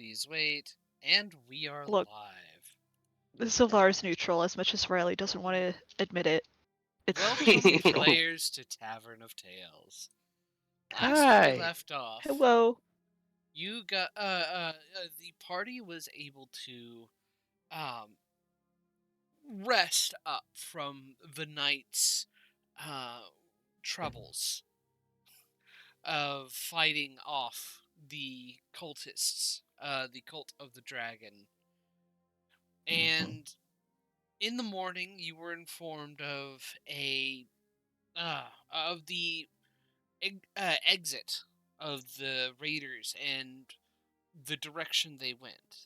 Please wait. And we are Look. live. Zolar's neutral as much as Riley doesn't want to admit it. It's Welcome, players, to Tavern of Tales. Last Hi. we left off, Hello. you got the party was able to rest up from the night's troubles of fighting off the cultists, the cult of the dragon. And in the morning, you were informed of the exit of the raiders and the direction they went.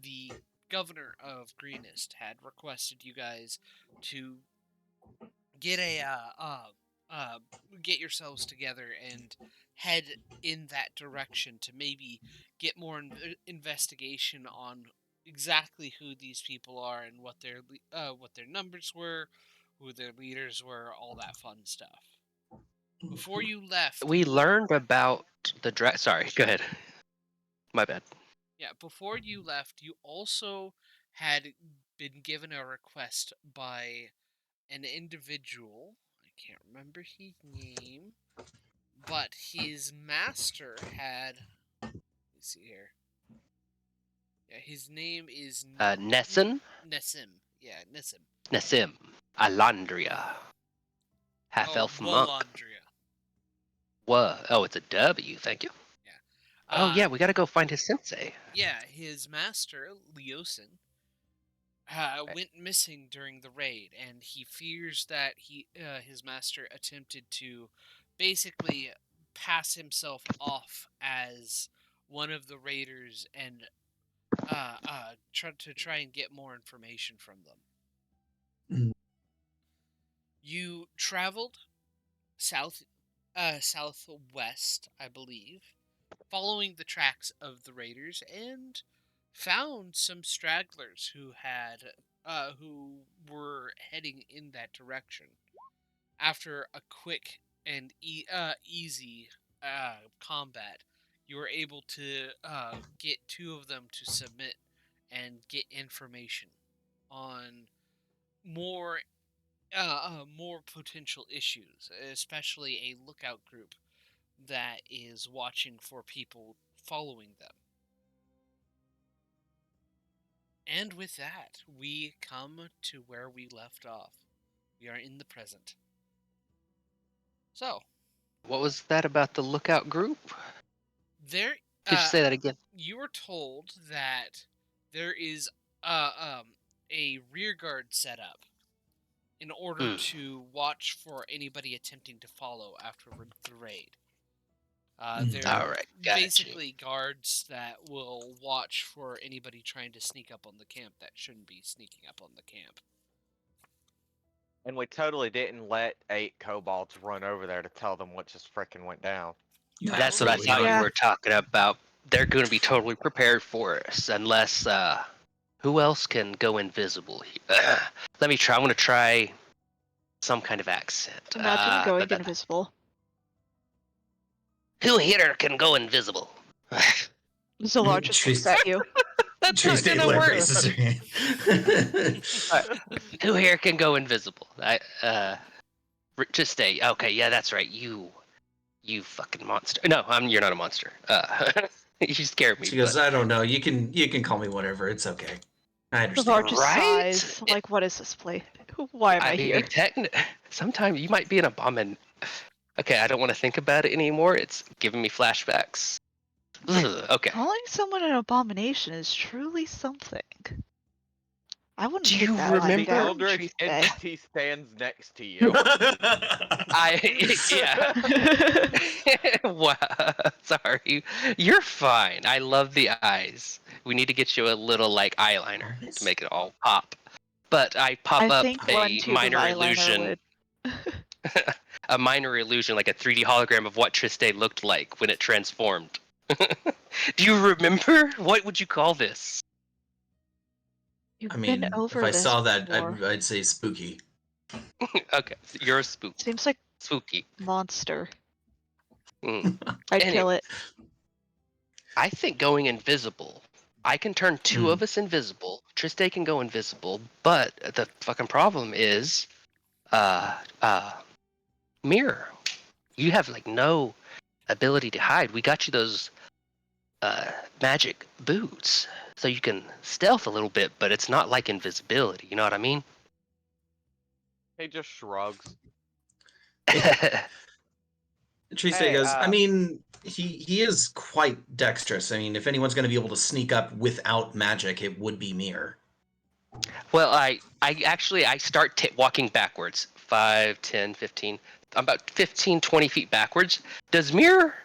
The governor of Greenest had requested you guys to get get yourselves together and head in that direction to maybe get more investigation on exactly who these people are and what their numbers were, who their leaders were, all that fun stuff. Before you left, We learned about the Sorry, go ahead. My bad. Yeah, before you left, you also had been given a request by an individual. I can't remember his name, but his master had. Let me see here. Yeah, his name is Nessun? Nessim. Yeah, Nessim. Nessim. Alandria. Half-elf monk. Wolandria. Oh, it's a W, thank you. Yeah. Oh yeah, we gotta go find his sensei. Yeah, his master, Leosin, went missing during the raid, and he fears that his master attempted to basically pass himself off as one of the raiders and try and get more information from them. You traveled southwest, I believe, following the tracks of the raiders, and found some stragglers who were heading in that direction. After a quick and easy combat, you were able to get two of them to submit and get information on more more potential issues, especially a lookout group that is watching for people following them. And with that, we come to where we left off. We are in the present. So, What was that about the lookout group? there. Could you say that again? You were told that there is a rear guard set up in order to watch for anybody attempting to follow after the raid. They're Alright, gotcha. basically guards that will watch for anybody trying to sneak up on the camp that shouldn't be sneaking up on the camp. And we totally didn't let 8 kobolds run over there to tell them what just frickin' went down. That's what I thought you were talking about. They're going to be totally prepared for us, unless, who else can go invisible? Let me try. I'm going to try some kind of accent. Imagine going invisible. Who here can go invisible? Zolar just looks at you. That's Tree not stay gonna work. raises her hand. Who here can go invisible? Just stay. Okay, yeah, that's right. You fucking monster. No, you're not a monster. You scared me. She goes, I don't know. You can call me whatever. It's okay. I understand. Zolar just Right? sighs. Like, what is this play? Why am I here? Sometimes you might be an abomin. Okay, I don't want to think about it anymore. It's giving me flashbacks. Ugh, okay. Calling someone an abomination is truly something. I wouldn't Do take you that lying remember- down, Eldritch Tuesday. entity stands next to you. Yeah. Wow. Sorry. You're fine. I love the eyes. We need to get you a little like eyeliner to make it all pop. But I pop up think a one tube of minor eyeliner illusion. would. A minor illusion, like a 3D hologram of what Triste looked like when it transformed. Do you remember? What would you call this? You've I mean, been over if I this saw that, before. I'd say spooky. Okay, you're a spook. Seems like Spooky. monster. Mm. I'd Anyway. kill it. I think going invisible I can turn two of us invisible. Triste can go invisible, but the fucking problem is, Mirror. You have like no ability to hide. We got you those magic boots, so you can stealth a little bit, but it's not like invisibility. You know what I mean? He just shrugs. Triste Hey, goes, I mean, he is quite dexterous. I mean, if anyone's going to be able to sneak up without magic, it would be Mir. Well, I start walking backwards. 5, 10, 15. I'm about 15, 20 feet backwards. Does Mir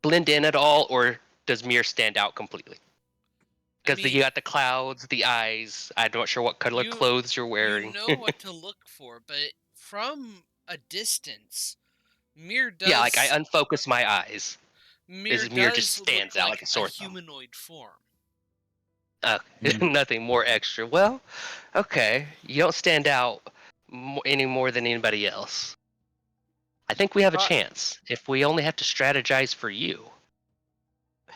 blend in at all, or does Mir stand out completely? Because you got the clouds, the eyes. I'm not sure what color clothes you're wearing. You know what to look for, but from a distance, Mir does. Yeah, like I unfocus my eyes. Mir just stands out like a sore thumb. humanoid form. Nothing more extra. Well, okay. You don't stand out any more than anybody else. I think we have a chance. If we only have to strategize for you,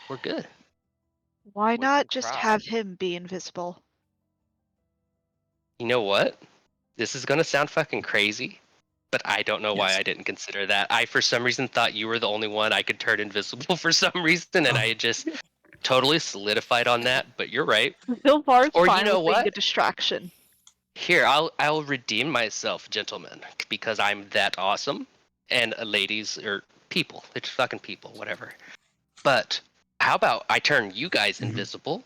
we're good. Why We not can just try. have him be invisible? You know what? This is gonna sound fucking crazy, but I don't know why Yes. I didn't consider that. I, for some reason, thought you were the only one I could turn invisible for some reason, and I had just totally solidified on that. But you're right. So far, it's Or fine you know with being what? a distraction. Here, I'll redeem myself, gentlemen, because I'm that awesome. And ladies or people, it's fucking people, whatever. But how about I turn you guys invisible?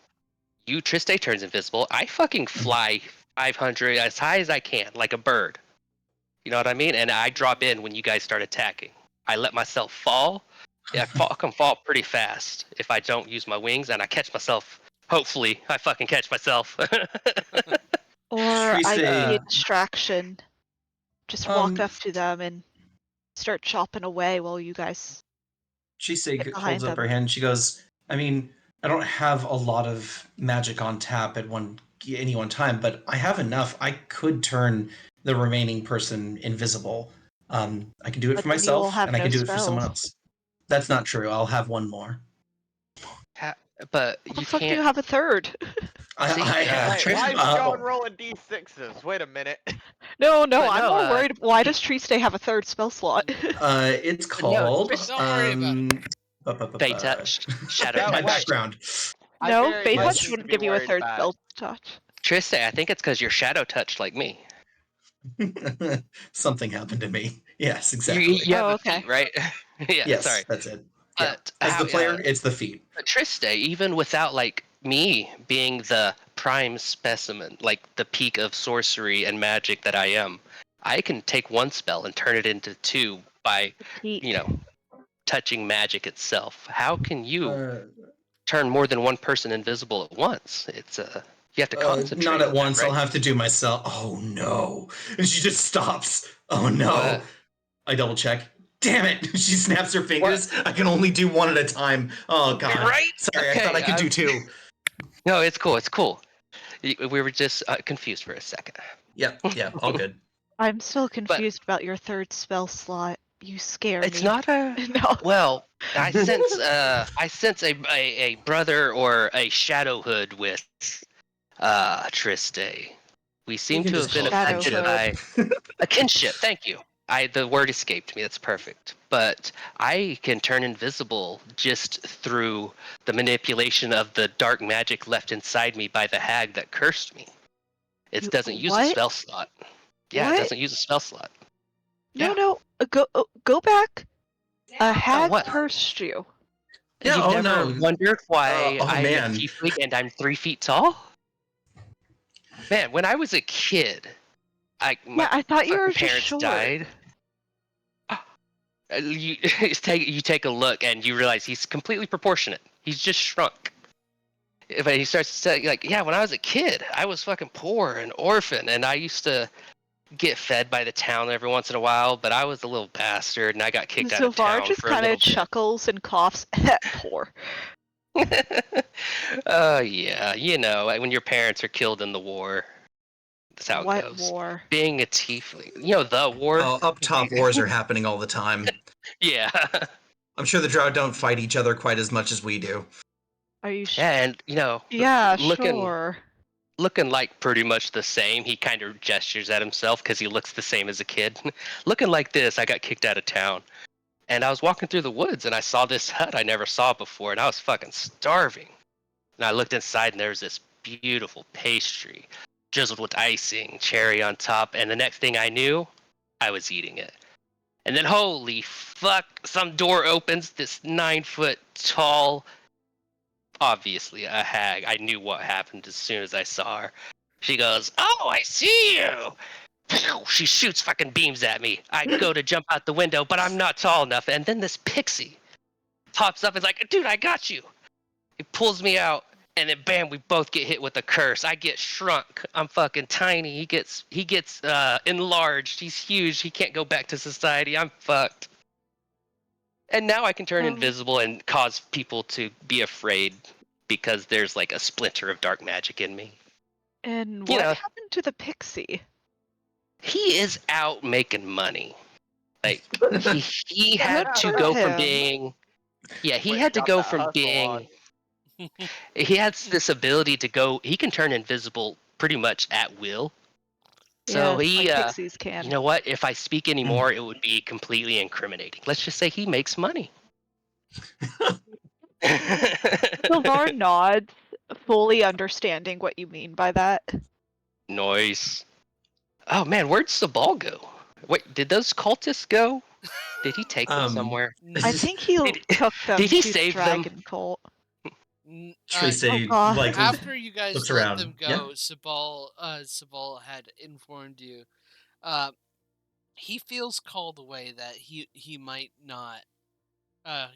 You Triste turns invisible. I fucking fly 500 as high as I can, like a bird. You know what I mean? And I drop in when you guys start attacking. I let myself fall. Yeah, I can fall pretty fast if I don't use my wings, and I catch myself. Hopefully, I fucking catch myself. Or Triste, I could be a distraction. Just walk up to them and start chopping away while you guys. Triste Get behind holds up them. her hand. She goes, I mean, I don't have a lot of magic on tap at any one time, but I have enough. I could turn the remaining person invisible. I can do it But for then you will myself, have and I no can do it for someone spells. else. That's not true. I'll have one more. But How the you fuck do you can't. have a third? See, I have. Wait, why is John rolling d6s? Wait a minute. No, But I'm no, more worried. Why does Triste have a third spell slot? It's called. Don't worry about Fey touch, shadow No, my touch. wait. background. I No, very Fey much Touch need to wouldn't be give you a worried third about spell it. touch. Triste, I think it's because you're shadow touched like me. Something happened to me. Yes, You, exactly. you have Oh, a okay. feet, right? Yeah, Yes, sorry. that's it. Yeah. But As the player, yeah, it's the feet. but Triste, even without like me being the prime specimen, like the peak of sorcery and magic that I am, I can take one spell and turn it into two by, Peak. touching magic itself. How can you Uh, turn more than one person invisible at once? It's you have to concentrate. not at on that, once. right? I'll have to do myself. Oh no! And she just stops. Oh no! What? I double check. Damn it! She snaps her fingers. I can only do one at a time. Oh god. Right? Sorry, Okay, I thought I could do two. No, it's cool. It's cool. We were just confused for a second. Yep, all good. I'm still confused about your third spell slot. You scare It's me. not a. No. Well, I sense a brother or a shadow hood with Triste. We seem can to just have been call it affected kinship. by a kinship. Thank you. The word escaped me. That's perfect. But I can turn invisible just through the manipulation of the dark magic left inside me by the hag that cursed me. It doesn't use a what? spell slot. Yeah, What? it doesn't use a spell slot. No, Yeah. no. Go back. A hag what? cursed you. Yeah, You've oh never no. wondered why Oh, I'm a man. tiefling and I'm 3 feet tall? Man, when I was a kid, my I thought you were fucking just parents short. died. You take a look and you realize he's completely proportionate. He's just shrunk. But he starts to say, like, yeah, when I was a kid, I was fucking poor and orphan, and I used to get fed by the town every once in a while, but I was a little bastard, and I got kicked out So of far, town just for a kind little of chuckles and coughs. Poor. bit. Yeah, when your parents are killed in the war, that's how it What goes. war? Being a tiefling, the war. Oh, up top wars are happening all the time. Yeah. I'm sure the Drow don't fight each other quite as much as we do. Are you sure? Yeah, and Yeah, looking sure. looking like pretty much the same. He kind of gestures at himself because he looks the same as a kid. Looking like this, I got kicked out of town. And I was walking through the woods and I saw this hut I never saw before, and I was fucking starving. And I looked inside and there was this beautiful pastry, drizzled with icing, cherry on top, and the next thing I knew, I was eating it. And then holy fuck, some door opens, this 9-foot tall, obviously a hag. I knew what happened as soon as I saw her. She goes, "Oh, I see you." She shoots fucking beams at me. I go to jump out the window, but I'm not tall enough. And then this pixie pops up and is like, "Dude, I got you." He pulls me out, and then bam, we both get hit with a curse. I get shrunk. I'm fucking tiny. He gets enlarged. He's huge. He can't go back to society. I'm fucked. And now I can turn invisible and cause people to be afraid because there's like a splinter of dark magic in me. And what happened to the pixie? He is out making money. Like he had to for go from him. being he Wait, had to got go that from hustle being he has this ability to go, he can turn invisible pretty much at will. So Yes, he like pixies can. you know what, if I speak anymore it would be completely incriminating. Let's just say he makes money. Sylvar nods, fully understanding what you mean by that. Noise. Oh man, where'd Sabal go? Wait, did those cultists go? Did he take them somewhere? I think he took them did he to save the Dragon Cult. Tracy God. After you guys looks let around. them go, Sabal had informed you. He feels called away that he might not.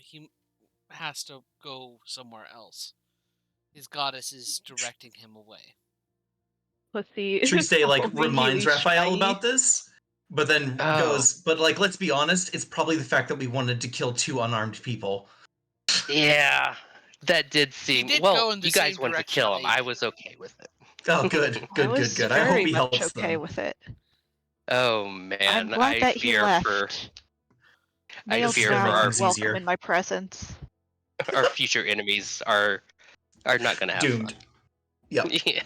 He has to go somewhere else. His goddess is directing him away. Pussy. Tracy like reminds really Raphael shiny. about this, but then goes, "But like, let's be honest, it's probably the fact that we wanted to kill 2 unarmed people." Yeah, that did seem. He did well, go in the you guys same wanted to direction kill him. I they was okay with it. Oh, good, I good, was good, good. I hope very he much helps okay them. with it. Oh I'm man, glad I that he fear left. for I Nails fear down, for our things welcome easier. in my presence. our future enemies are not gonna have Doomed. fun. Yep. Yeah.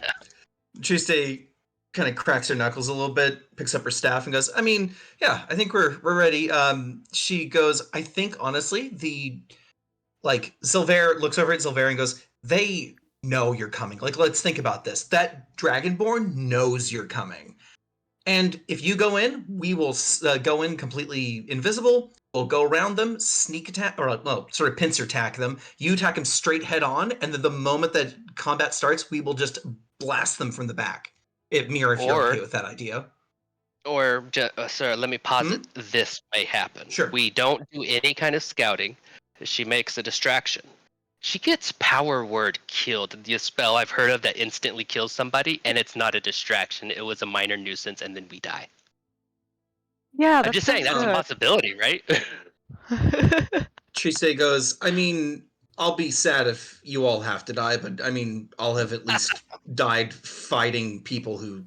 Tuesday kind of cracks her knuckles a little bit, picks up her staff, and goes, "I mean, yeah, I think we're ready." She goes, "I think honestly, Silver looks over at Silver and goes, they know you're coming. Like, let's think about this. That Dragonborn knows you're coming. And if you go in, we will go in completely invisible. We'll go around them, sneak attack, or sort of pincer attack them. You attack them straight head on, and then the moment that combat starts, we will just blast them from the back. If you're okay with that idea. Or, sir, let me posit this may happen. Sure. We don't do any kind of scouting. She makes a distraction. She gets power word killed. The spell I've heard of that instantly kills somebody, and it's not a distraction. It was a minor nuisance, and then we die. Yeah, I'm just saying that's a possibility, right? Trise goes, I mean, I'll be sad if you all have to die, but I mean, I'll have at least died fighting people who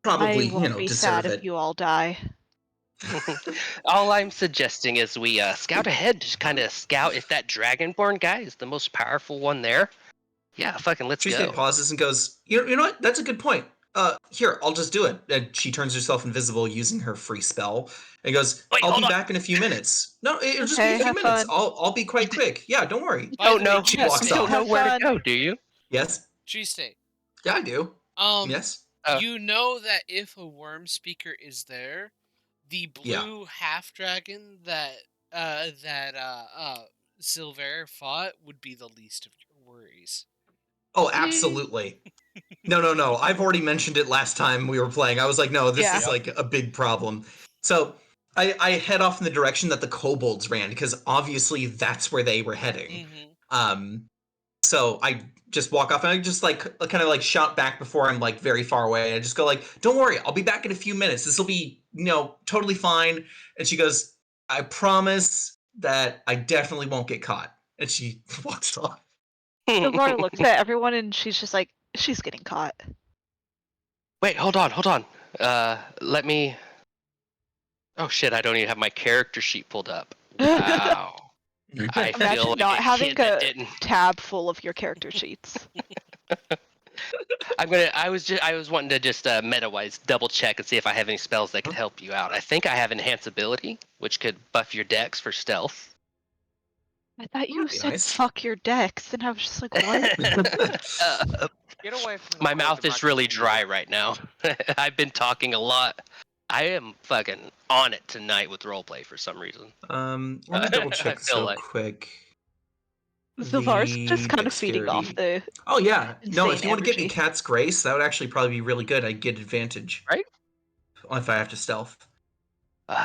probably, I won't be deserve sad if you all die. All I'm suggesting is we scout ahead, just kind of scout if that Dragonborn guy is the most powerful one there. Yeah, fucking let's Trise go. pauses and goes, you know what? That's a good point. Here, I'll just do it. And she turns herself invisible using her free spell and goes, Wait, I'll be back in a few minutes. No, it'll just be a few have minutes. fun. I'll be quite quick. Yeah, don't worry. By the way, She walks you don't off. know where fun. to go, do you? Yes. Tuesday. Yeah, I do. Yes. You know that if a worm speaker is there, the blue half dragon that Silver fought would be the least of your worries. Oh, absolutely. No. I've already mentioned it last time we were playing. I was like, no, this is like a big problem. So I head off in the direction that the kobolds ran, because obviously that's where they were heading. So I just walk off and I just like kind of like shout back before I'm like very far away. I just go like, don't worry, I'll be back in a few minutes. This will be, totally fine. And she goes, I promise that I definitely won't get caught. And she walks off. So Laura looks at everyone and she's just like, she's getting caught. Wait, hold on. Let me. Oh shit! I don't even have my character sheet pulled up. Wow. I feel Imagine like not a having kid that a didn't. tab full of your character sheets. I was wanting to just meta-wise double check and see if I have any spells that could help you out. I think I have enhance ability, which could buff your dex for stealth. I thought you That'd be said nice. fuck your decks, and I was just like, what? Get away from the My Hoard mouth to is really computer. dry right now. I've been talking a lot. I am fucking on it tonight with roleplay for some reason. Let me double I check feel so like- quick. Zilvar's just The kind of feeding off dexterity. the Oh yeah, no. If insane you want to get me energy. Cat's Grace, that would actually probably be really good. I'd get advantage. Right? If I have to stealth.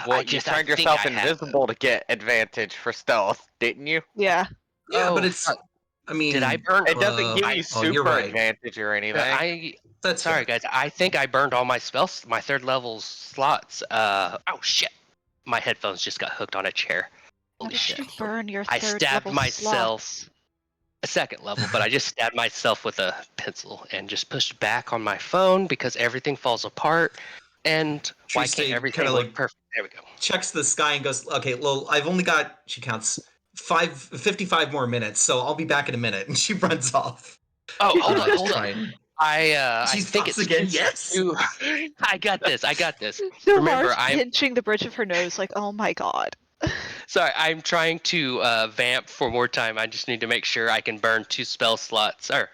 Well, you turned yourself invisible to get advantage for stealth, didn't you? Yeah. Yeah, but Oh, it's. fuck. I mean, Did I burn? It doesn't give you you're super right. advantage or anything. That's Sorry, fair. guys. I think I burned all my spells, my third level slots. Oh shit! My headphones just got hooked on a chair. How Holy did shit! you burn your I third stabbed level myself. slots? A second level, but I just stabbed myself with a pencil and just pushed back on my phone because everything falls apart. And why can't Triste everything kinda, look like, perfect? There we go. Checks the sky and goes, okay, well, I've only got, she counts, 55 more minutes, so I'll be back in a minute. And she runs off. Oh, hold Just on, hold on. trying. I She think stops it's again. too- Yes. too- I got this. Remember, Zilvar's I'm pinching the bridge of her nose like, oh my god. sorry. I'm trying to vamp for more time. I just need to make sure I can burn 2 spell slots or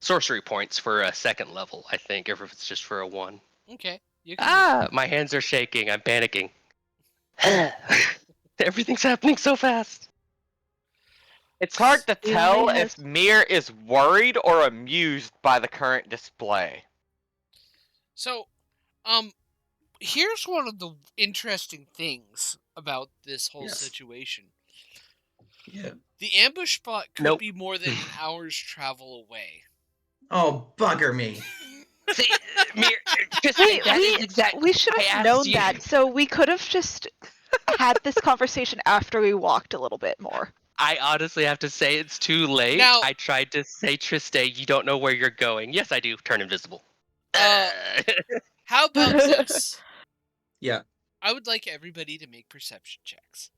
sorcery points for a second level. I think, if it's just for a 1. Okay. You can My hands are shaking. I'm panicking. Everything's happening so fast. It's hard to He tell only if has- Mir is worried or amused by the current display. So, here's one of the interesting things about this whole Yes. situation. Yeah. The ambush spot could Nope. be more than an hour's travel away. Oh, bugger me. See, just Wait, that is exactly. we should I have asked known you. that, so we could have just had this conversation after we walked a little bit more. I honestly have to say it's too late. Now- I tried to say, Triste, you don't know where you're going. Yes, I do. Turn invisible. How about this? Yeah. I would like everybody to make perception checks.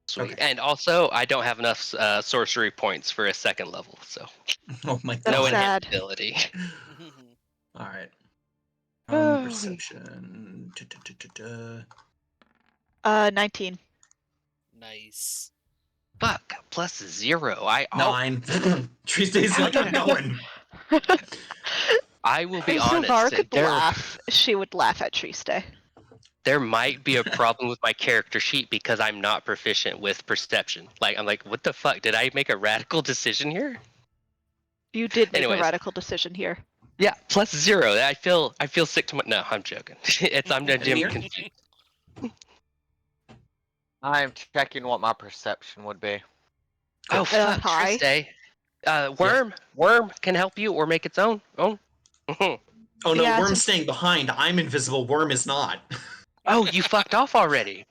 Sweet. Okay. And also, I don't have enough sorcery points for a second level, so Oh my That's no god. sad. enhanced ability. All right. Oh. Perception. 19. Nice. Fuck. Plus 0. 9. Triste's like, I'm going. I will be If honest. Zilvar could There, laugh, she would laugh at Triste. there might be a problem with my character sheet because I'm not proficient with perception. Like, I'm like, what the fuck? Did I make a radical decision here? You did make Anyways. a radical decision here. Yeah, plus 0. I feel sick to my. No, I'm joking. I'm Mir? confused. I'm checking what my perception would be. Oh fuck, hi. Triste. Worm can help you or make its own. Oh. Oh no, Yeah, Worm's since- staying behind. I'm invisible. Worm is not. Oh, you fucked off already.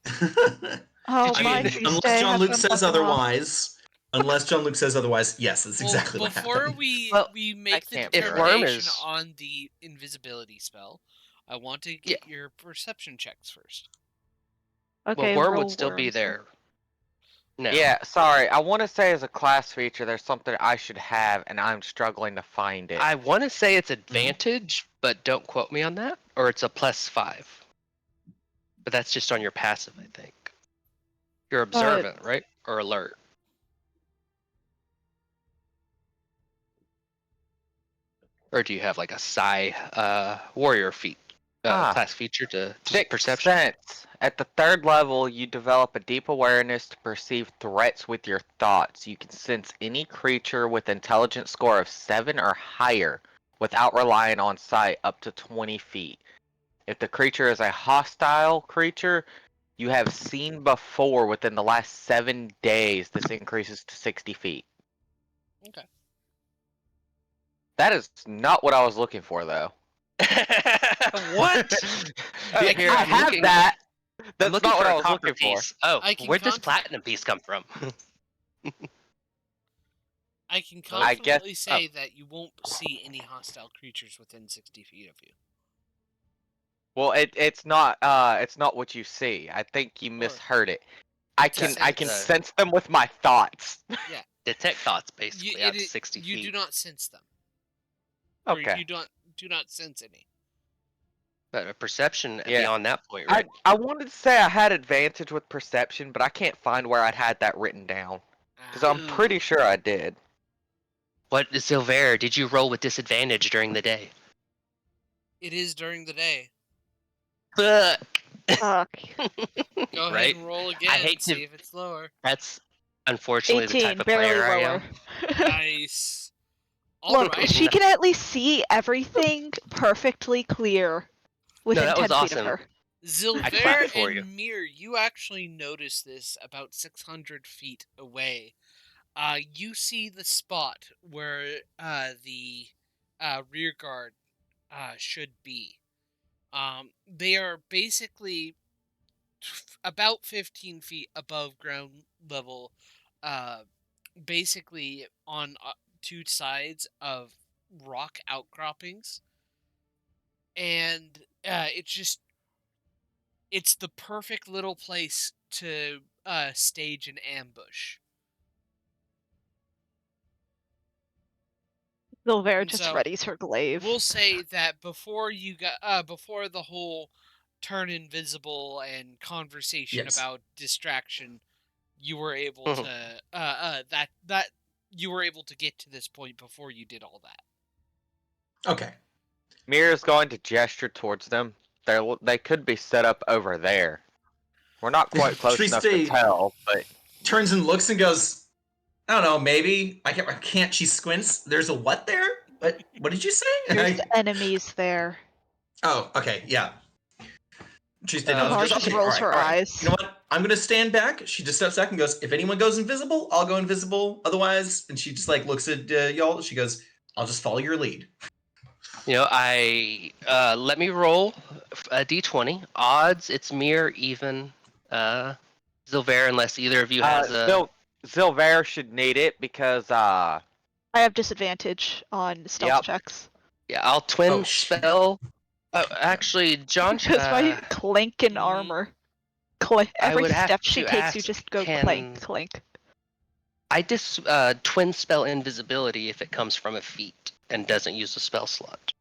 Oh, I my mean, Triste. unless John have Luke been says fucking off. otherwise. Unless John Luke says otherwise, yes, that's exactly what Before happened. we make the can't be right. If Worm determination is- on the invisibility spell, I want to get your perception checks first. Okay, well, Worm roll would still be worms. there. No. Yeah, sorry. I want to say as a class feature, there's something I should have, and I'm struggling to find it. I want to say it's advantage, but don't quote me on that. Or it's a plus 5. But that's just on your passive, I think. You're observant, right? Or alert. Or do you have like a psi warrior feat class feature to Sixth perception? sense. At the 3rd level, you develop a deep awareness to perceive threats with your thoughts. You can sense any creature with intelligence score of 7 or higher without relying on sight up to 20 feet. If the creature is a hostile creature you have seen before within the last 7 days, this increases to 60 feet. Okay. That is not what I was looking for, though. What? I Here, I I'm have looking- that. I'm That's looking not for what I a was copper looking for. piece. Oh, I can where'd this contact- platinum piece come from? I can I guess- confidently say that you won't see any hostile creatures within 60 feet of you. Well, it's not what you see. I think you misheard it. I can sense. sense them with my thoughts. Yeah. Detect thoughts, basically, at 60 You feet. do not sense them. Okay. Or you do not sense any. But a perception Yeah. beyond that point, right? I wanted to say I had advantage with perception, but I can't find where I'd had that written down. Because I'm pretty sure I did. What, Silver, did you roll with disadvantage during the day? It is during the day. Fuck. Fuck. Go ahead Right? and roll I again. hate to- See if it's lower. That's unfortunately the 18, type of barely player I lower. am. Nice. Look, Alright. she can at least see everything perfectly clear within that 10 was feet awesome. of her. Zilver clapped for you. and Mir, you actually notice this about 600 feet away. You see the spot where the rear guard should be. They are basically about 15 feet above ground level, basically on two sides of rock outcroppings. And it's the perfect little place to stage an ambush. Silver And just so, readies her glaive. We'll say that before before the whole turn invisible and conversation Yes. about distraction, you were able Mhm. to that you were able to get to this point before you did all that. Okay. Mira's going to gesture towards them. They could be set up over there. We're not quite close enough to Triste tell, but turns and looks and goes, I don't know, maybe. I can't. She squints. There's a what there? What did you say? There's enemies there. Oh, okay, yeah. Triste nods. Kamar Goes, just okay, rolls all right, her all right. eyes. You know what? I'm gonna stand back. She just steps back and goes, if anyone goes invisible, I'll go invisible. Otherwise, and she just like looks at y'all. She goes, I'll just follow your lead. You know, let me roll a d20. Odds, it's mere, even, Silver, unless either of you has a... Silver should need it because I have disadvantage on stealth checks. Yeah, I'll twin Oh, shit. spell. Oh, actually, John, Because my clink in armor. Every would have step she to takes, you ask, just go can- clink, clink. I twin spell invisibility if it comes from a feat and doesn't use a spell slot.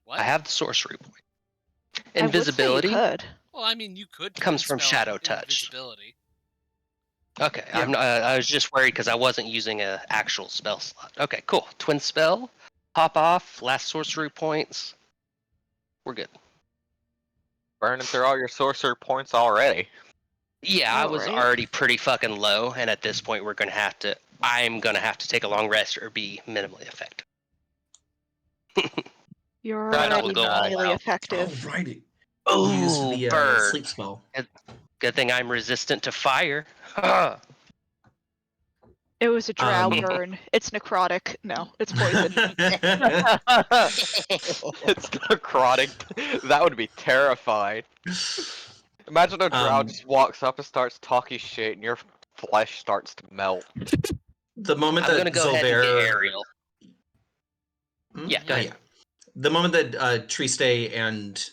What? I have the sorcery point. I would say you Invisibility could. Well, I mean, you could comes twin from spell shadow touch. invisibility. Okay, Yeah. I was just worried because I wasn't using an actual spell slot. Okay, cool. Twin spell, pop off, last sorcery points. We're good. burning through all your sorcerer points already. Yeah, I was Alright. already pretty fucking low, and at this point, I'm gonna have to take a long rest or be minimally effective. You're That already will go all minimally out. effective. Alrighty. Oh, Use the burn. sleep spell. Good thing I'm resistant to fire. It was a drow Um, burn. It's necrotic. No, it's poison. It's necrotic. That would be terrifying. Imagine a drow just walks up and starts talking shit, and your flesh starts to melt. The moment I'm that gonna go ahead and get Zolver... aerial. Yeah, go ahead. The moment that Triste and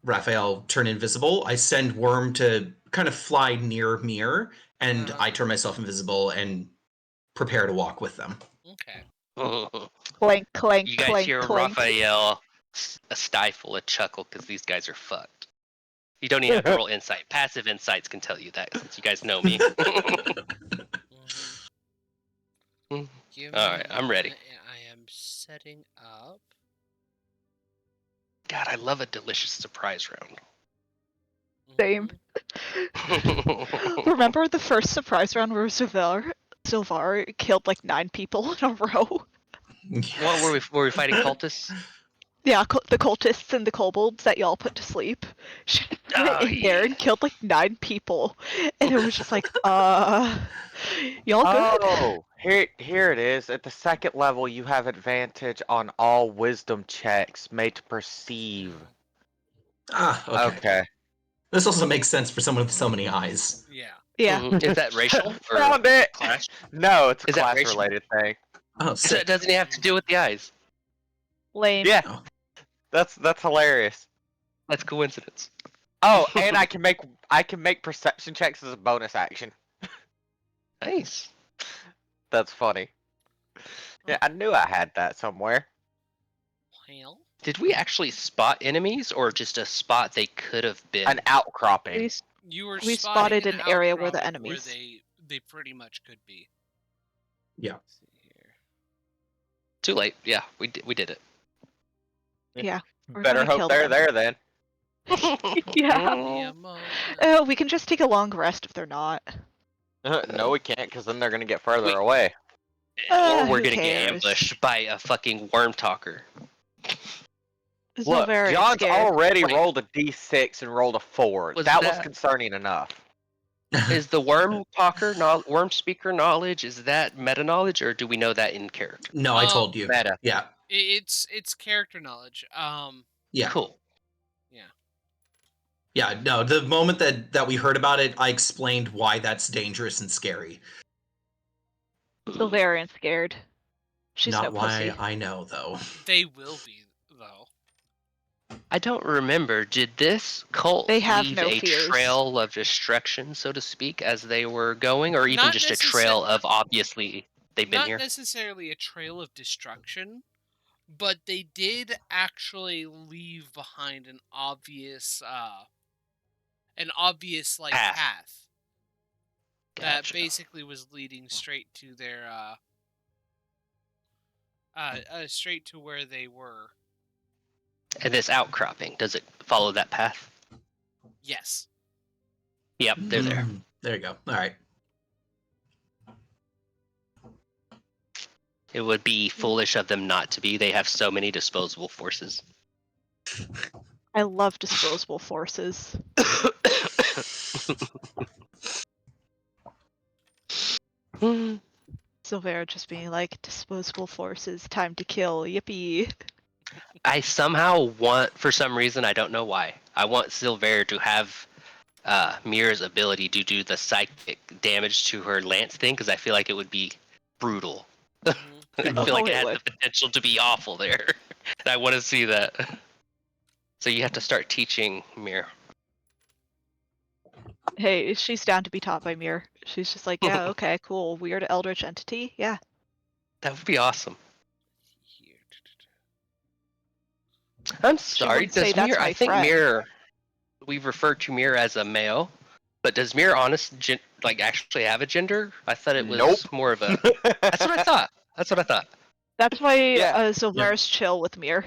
Raphael turn invisible, I send Worm to kind of fly near Mir, and I turn myself invisible and prepare to walk with them. Okay. Clank, clank, You guys clank, hear clank. Raphael stifle a chuckle because these guys are fucked. You don't even have to roll insight. Passive insights can tell you that since you guys know me. Alright, I'm ready. I am setting up. God, I love a delicious surprise round. Same. Remember the first surprise round where Silvar killed like 9 people in a row? What were we fighting cultists? Yeah, the cultists and the kobolds that y'all put to sleep. She went in there and killed like 9 people, and it was just like, y'all good? Oh, here it is. At the second level, you have advantage on all wisdom checks made to perceive. Okay. This also makes sense for someone with so many eyes. Yeah. Yeah. Is that racial or Found it. class? No, it's a Is that class racial? related thing. Oh, So it sick. doesn't have to do with the eyes. Lame. Yeah, Oh. that's hilarious. That's coincidence. Oh, and I can make perception checks as a bonus action. Nice. That's funny. Yeah, I knew I had that somewhere. Well, Did we actually spot enemies, or just a spot they could have been? An outcropping. We, you were We spotting spotted an area where the outcropping enemies- where they pretty much could be. Yeah. Let's see here. Too late. Yeah, we did it. yeah. We're Better gonna hope kill they're them. there then. Yeah. Miyamoto. We can just take a long rest if they're not. No, we can't, because then they're gonna get further away. Or we're Who gonna get cares? ambushed by a fucking worm talker. Look, Silvera is John's scared. already Wait. rolled a d6 and rolled a 4. Was That was that- concerning enough. Is the worm worm speaker knowledge, is that meta knowledge, or do we know that in character? No, I told you. Meta. Yeah. It's character knowledge. Yeah. Cool. Yeah, no, the moment that we heard about it, I explained why that's dangerous and scary. Silverian's scared. She's Not no why pussy. I know, though. They will be though. I don't remember. Did this cult They have leave no a fears. trail of destruction, so to speak, as they were going, or even Not just a necessar- trail of obviously they've been Not here? necessarily a trail of destruction, but they did actually leave behind an obvious like path that Gotcha. basically was leading straight to their straight to where they were. And this outcropping, does it follow that path? Yes. Yep, they're there. There you go. All right. It would be foolish of them not to be. They have so many disposable forces. I love disposable forces. Silvera just being like, disposable forces, time to kill, yippee. I somehow want, for some reason, I don't know why, I want Silver to have Mira's ability to do the psychic damage to her lance thing, because I feel like it would be brutal. I feel Oh, like it it has would. the potential to be awful there. And I want to see that. So you have to start teaching Mir. Hey, she's down to be taught by Mir. She's just like, yeah, okay, cool. Weird eldritch entity? Yeah. That would be awesome. Here. I'm sorry, wouldn't say does that's Mir, my I think friend. Mir, we've referred to Mir as a male, but does Mir like actually have a gender? I thought it was Nope. more of a, that's what I thought. That's what I thought. That's why Yeah. Silvera's chill with Mir.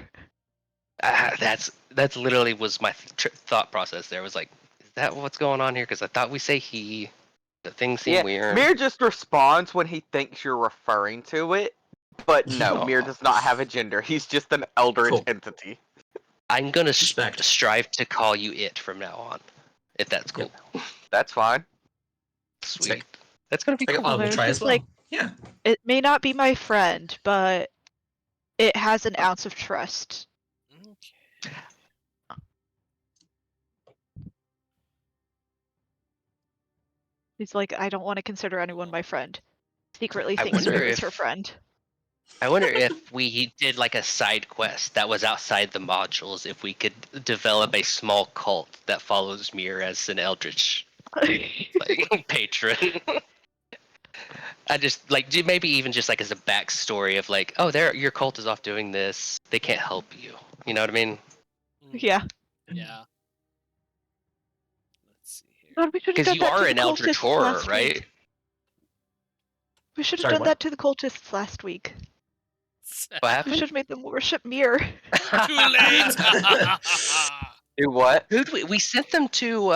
That's literally was my thought process there. Was like, is that what's going on here? Because I thought we say he. The things seem Yeah, weird. Mir just responds when he thinks you're referring to it. But no, Mir Aw. does not have a gender. He's just an eldritch Cool. entity. I'm gonna Respect. strive to call you it from now on, if that's cool. That's fine. Sweet. Sick. That's gonna be I cool. will There's try just as well. like- Yeah. It may not be my friend, but it has an ounce of trust. Okay. He's like, I don't want to consider anyone my friend. Secretly I thinks wonder Mir is her if- friend. I wonder if we did like a side quest that was outside the modules, if we could develop a small cult that follows Mir as an eldritch like patron. I just like maybe even just like as a backstory of like, oh, your cult is off doing this. They can't help you. You know what I mean? Yeah. Yeah. Let's see here. God, we should have Because done you that are to an the eldritch cultists horror, last right? week. We should have Sorry, done what? that to the cultists last week. What We happened? should have made them worship Mir. Too late. Do what? Dude, we sent them to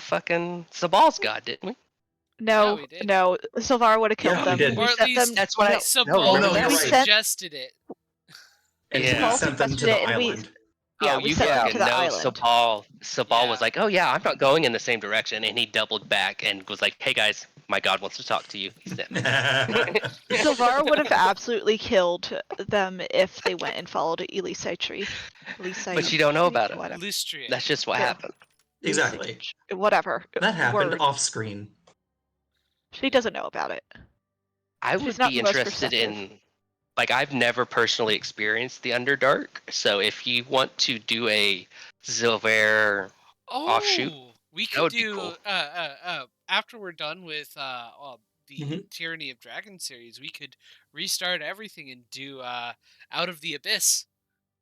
fucking Sabal's god, didn't we? No, we did. no. Silvara would have killed Yeah, we them. did. Or at sent least them. That's what I. Sabal No, no, you're right. suggested it. And Yeah. we sent them to Suggested the it, and we- island. Yeah, Oh, we you sent them fucking to the know island. Sabal was Yeah. like, oh yeah, I'm not going in the same direction, and he doubled back and was like, hey guys, my god wants to talk to you. He sent me. Silvara would have absolutely killed them if they went and followed Elisai tree. But you don't know about it. Whatever. Lystria. That's just what Yeah. happened. Exactly. Whatever. That happened Word. off screen. She doesn't know about it. I She's would not be the most interested in, perceptive. like, I've never personally experienced the Underdark, so if you want to do a Silver offshoot? We That could would be do cool. after we're done with the Mhm. Tyranny of Dragon series, we could restart everything and do Out of the Abyss.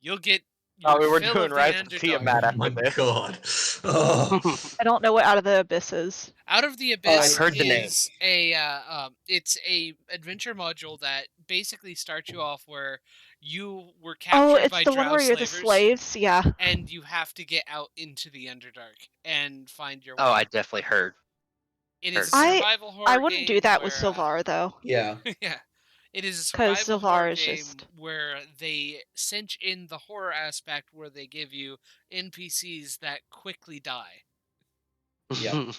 You'll get Oh, your we were fill doing of the Rise of Tiamat Underdark. Oh after my this. god. Oh. I don't know what Out of the Abyss is. Out of the I've Abyss heard the name. is it's a adventure module that basically starts you off where you were Oh, captured it's by the one drow where you're the slavers slaves? Yeah. and you have to get out into the Underdark and find your Oh, way. I definitely heard. It is heard a that. survival I horror wouldn't do game that with where Sylvar, though. Yeah. yeah. It is a Because survival horror Sylvar is game just... where they cinch in the horror aspect where they give you NPCs that quickly die. Yeah.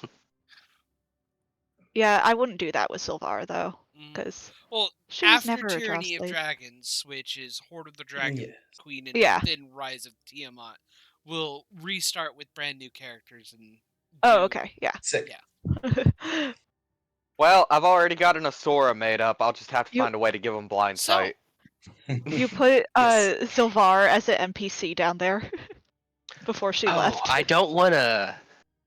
Yeah, I wouldn't do that with Sylvar, though. Because Well, she was after never a drow Tyranny of slave. Dragons, which is Hoard of the Dragon Yes. Queen and Yeah. then Rise of Tiamat, we'll restart with brand new characters and Oh, do- okay, yeah. Sick. Yeah. Well, I've already got an Asura made up. I'll just have to You- find a way to give him blind So- sight. You put Yes. Sylvar as an NPC down there before she Oh, left. I don't want to.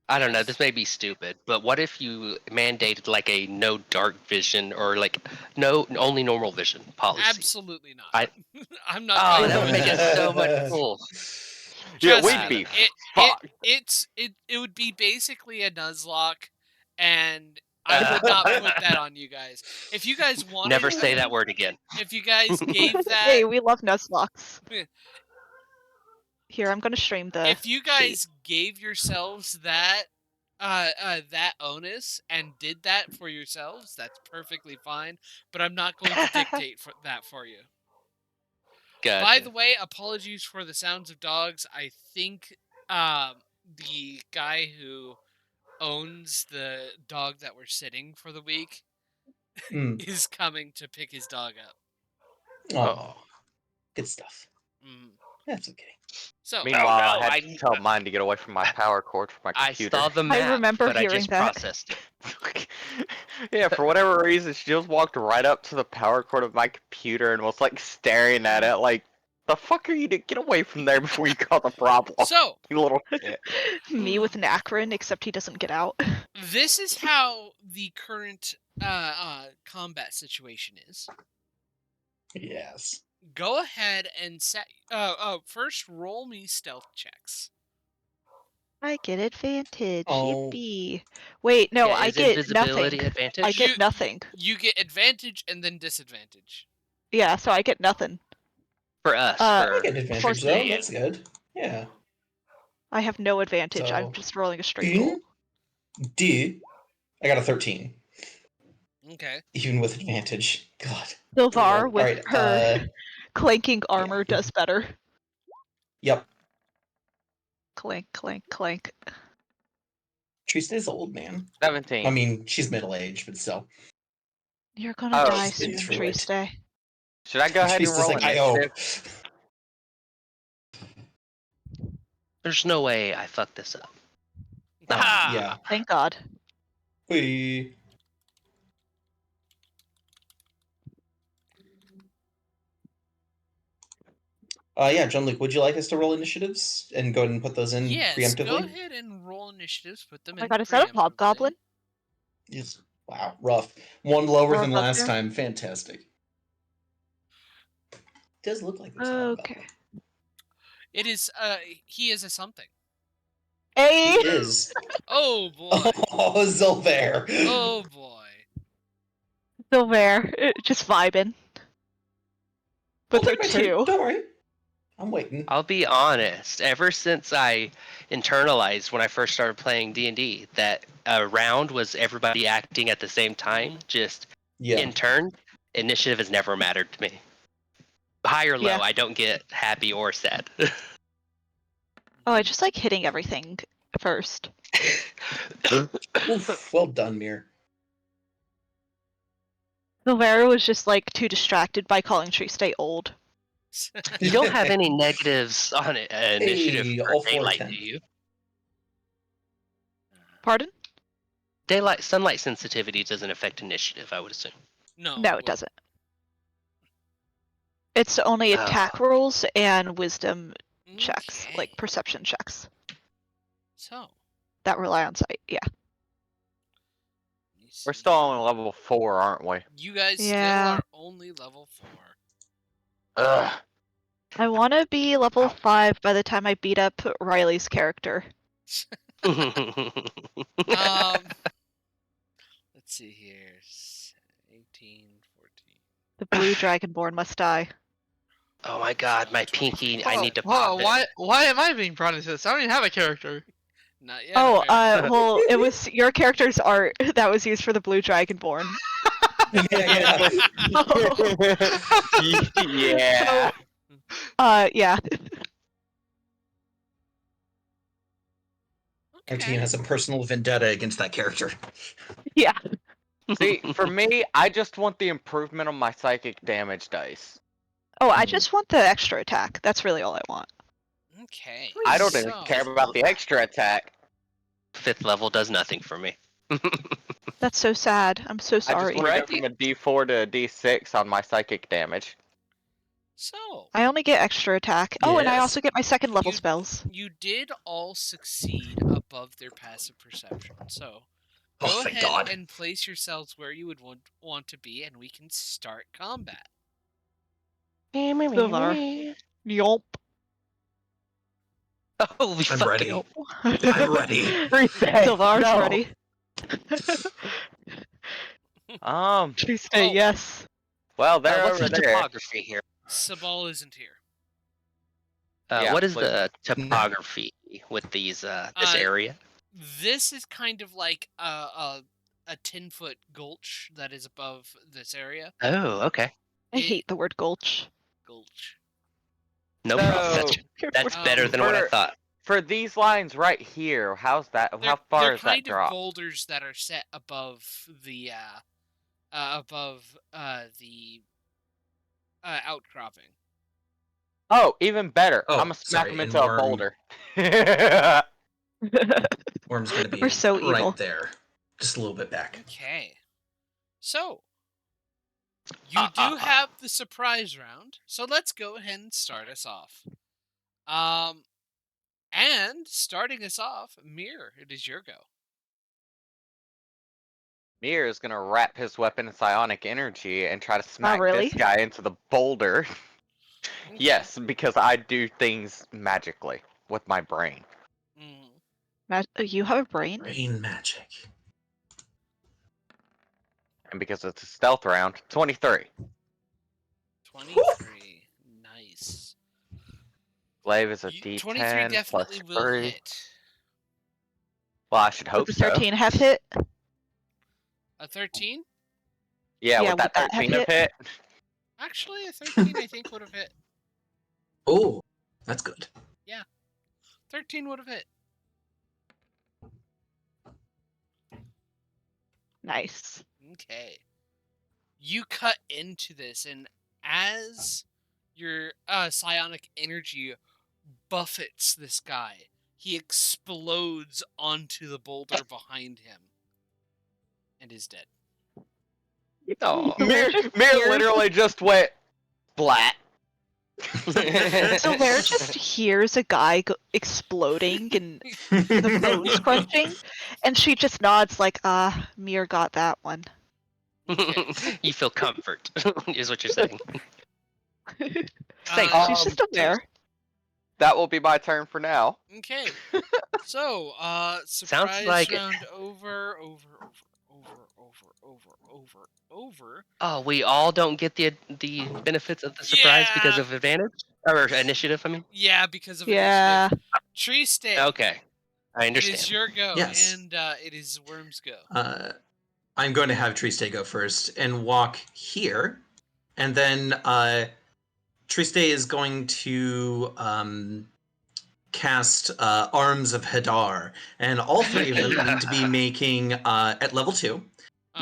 I don't know. Yes. This may be stupid, but what if you mandated like a no dark vision or like no only normal vision policy? Absolutely not. I- I'm not Oh, going that to would make it so much cool. Yeah, Trust we'd me, be it fucked. would be basically a Nuzlocke, and I would not put that on you guys. If you guys wanted, Never say that word again. If you guys gave that, Hey, we love Nuzlocks. Here, I'm gonna stream the if you guys gave yourselves that that onus and did that for yourselves, that's perfectly fine. But I'm not going to dictate that for you. Gotcha. By the way, apologies for the sounds of dogs. I think the guy who owns the dog that we're sitting for the week is coming to pick his dog up. Oh. Good stuff. Mm. That's okay. So Meanwhile, no, I had to tell mine to get away from my power cord for my I computer. saw the map, remember but I hearing just that. processed it. Yeah, for whatever reason, she just walked right up to the power cord of my computer and was like staring at it like, the fuck are you doing? Get away from there before you cause a problem. So You little shit. me with an Akron, except he doesn't get out. this is how the current combat situation is. Yes. Go ahead and set. First, roll me stealth checks. I get advantage. Oh. Yippee. Wait, no, Yeah, I is get invisibility nothing. advantage? I get nothing. You get advantage and then disadvantage. Yeah, so I get nothing. For us, I I get advantage though. That's good. Yeah. I have no advantage. So, I'm just rolling a straight roll. D. I got a 13. Okay. Even with advantage. God. Sylvar with Alright, her clanking armor does better. Yep. Clank, clank, clank. Trista's old, man. 17. I mean, she's middle-aged, but still. You're gonna Oh, die she's been soon, through it. Triste. Should I go ahead and Trista's roll like, I owe. initiative? There's no way I fucked this up. Yeah. Thank God. Whee. Yeah, John Luke, would you like us to roll initiatives and go ahead and put those in Yes. preemptively? Go ahead and roll initiatives. Put them in. I got a set of Hobgoblin. Yes. Wow, rough. One lower Or than above last there? time. Fantastic. Does look like there's a Okay. hobgoblin. It is. He is a something. Hey! He is. Oh boy. Oh, Zilver. Oh boy. Still there. Just vibing. But I'll they're take my turn. two. Don't worry. I'm waiting. I'll be honest. Ever since I internalized when I first started playing D&D that a round was everybody acting at the same time, just Yeah. in turn, initiative has never mattered to me. High or low, Yeah. I don't get happy or sad. Oh, I just like hitting everything first. Oof, well done, Mir. Silvera was just like too distracted by calling Triste old. You don't have any negatives on it, initiative Hey, for all four daylight, 10. do you? Pardon? Daylight sunlight sensitivity doesn't affect initiative, I would assume. No. No, it doesn't. It's only attack rolls and wisdom checks, like perception checks. So that rely on sight. Yeah. let me We're see still here. on level 4, aren't we? You guys Yeah. still are only level 4. Ugh. I want to be level 5 by the time I beat up Riley's character. Let's see here. 18, 14. The blue dragonborn must die. Oh my god, my pinky, I Hold need to on, hold pop on, it. why am I being brought into this? I don't even have a character. Not yet. Oh, apparently. well, it was your character's art that was used for the blue dragonborn. Yeah. Yeah. Yeah. Our team Okay. has a personal vendetta against that character. Yeah. See, for me, I just want the improvement on my psychic damage dice. Oh, I just want the extra attack. That's really all I want. Okay. I don't even so, care about the extra attack. 5th level does nothing for me. That's so sad. I'm so I just sorry. want to Right? go from a D4 to a D6 on my psychic damage. So I only get extra attack. Oh, and I Yes. also get my second level You- spells. you did all succeed above their passive perception. So Oh, go thank ahead God. and place yourselves where you would want to be, and we can start combat. Silvar. Yomp. Holy I'm fuck. ready. I'm ready. Silvar's No. ready. Tuesday, Oh. yes. Well, they're What's over the there. topography here? Sabal isn't here. Yeah, What is please. the topography with these this area? This is kind of like a 10-foot gulch that is above this area. Oh, okay. I hate the word gulch. Gulch. No So- problem. That's better than what I thought. For these lines right here, how's that? How They're far is that kind of drop? boulders that are set above the outcropping. Oh, even better. Oh, I'm gonna smack sorry, him and into a Worm. boulder. Worm's gonna be We're so right evil. there. Just a little bit back. Okay. So, you do have the surprise round, so let's go ahead and start us off. And starting us off, Mir, it is your go. Mir is gonna wrap his weapon in psionic energy and try to smack really? this guy into the boulder. Okay. Yes, because I do things magically with my brain. Mm. You have a brain? Brain magic. And because it's a stealth round, 23. 23. Nice. Glaive is a 23 D10 definitely plus will 3. hit. Well, I should hope Would the so. 13 have hit? A 13? Yeah, Yeah, would that would that have 13 have hit? Actually, a 13 I think would have hit. Oh, that's good. 13 would have hit. Nice. Okay. You cut into this, and as your psionic energy buffets this guy, he explodes onto the boulder behind him and is dead. Oh. Mir Mir- literally just went splat. So Lara just hears a guy exploding and the bones crunching, and she just nods like, Mir got that one. Okay. You feel comfort, is what you're saying. Uh, She's just aware. That will be my turn for now. Okay. So, surprise like- round over. Oh, we all don't get the benefits of the surprise because Yeah. of advantage? Or initiative, I mean? Yeah, because of Yeah. initiative. Tree stay. Okay. I It understand. is your go, Yes. and it is Worm's go. I'm going to have Triste go first and walk here, and then Triste is going to cast Arms of Hadar, and all three of them need to be making at level 2.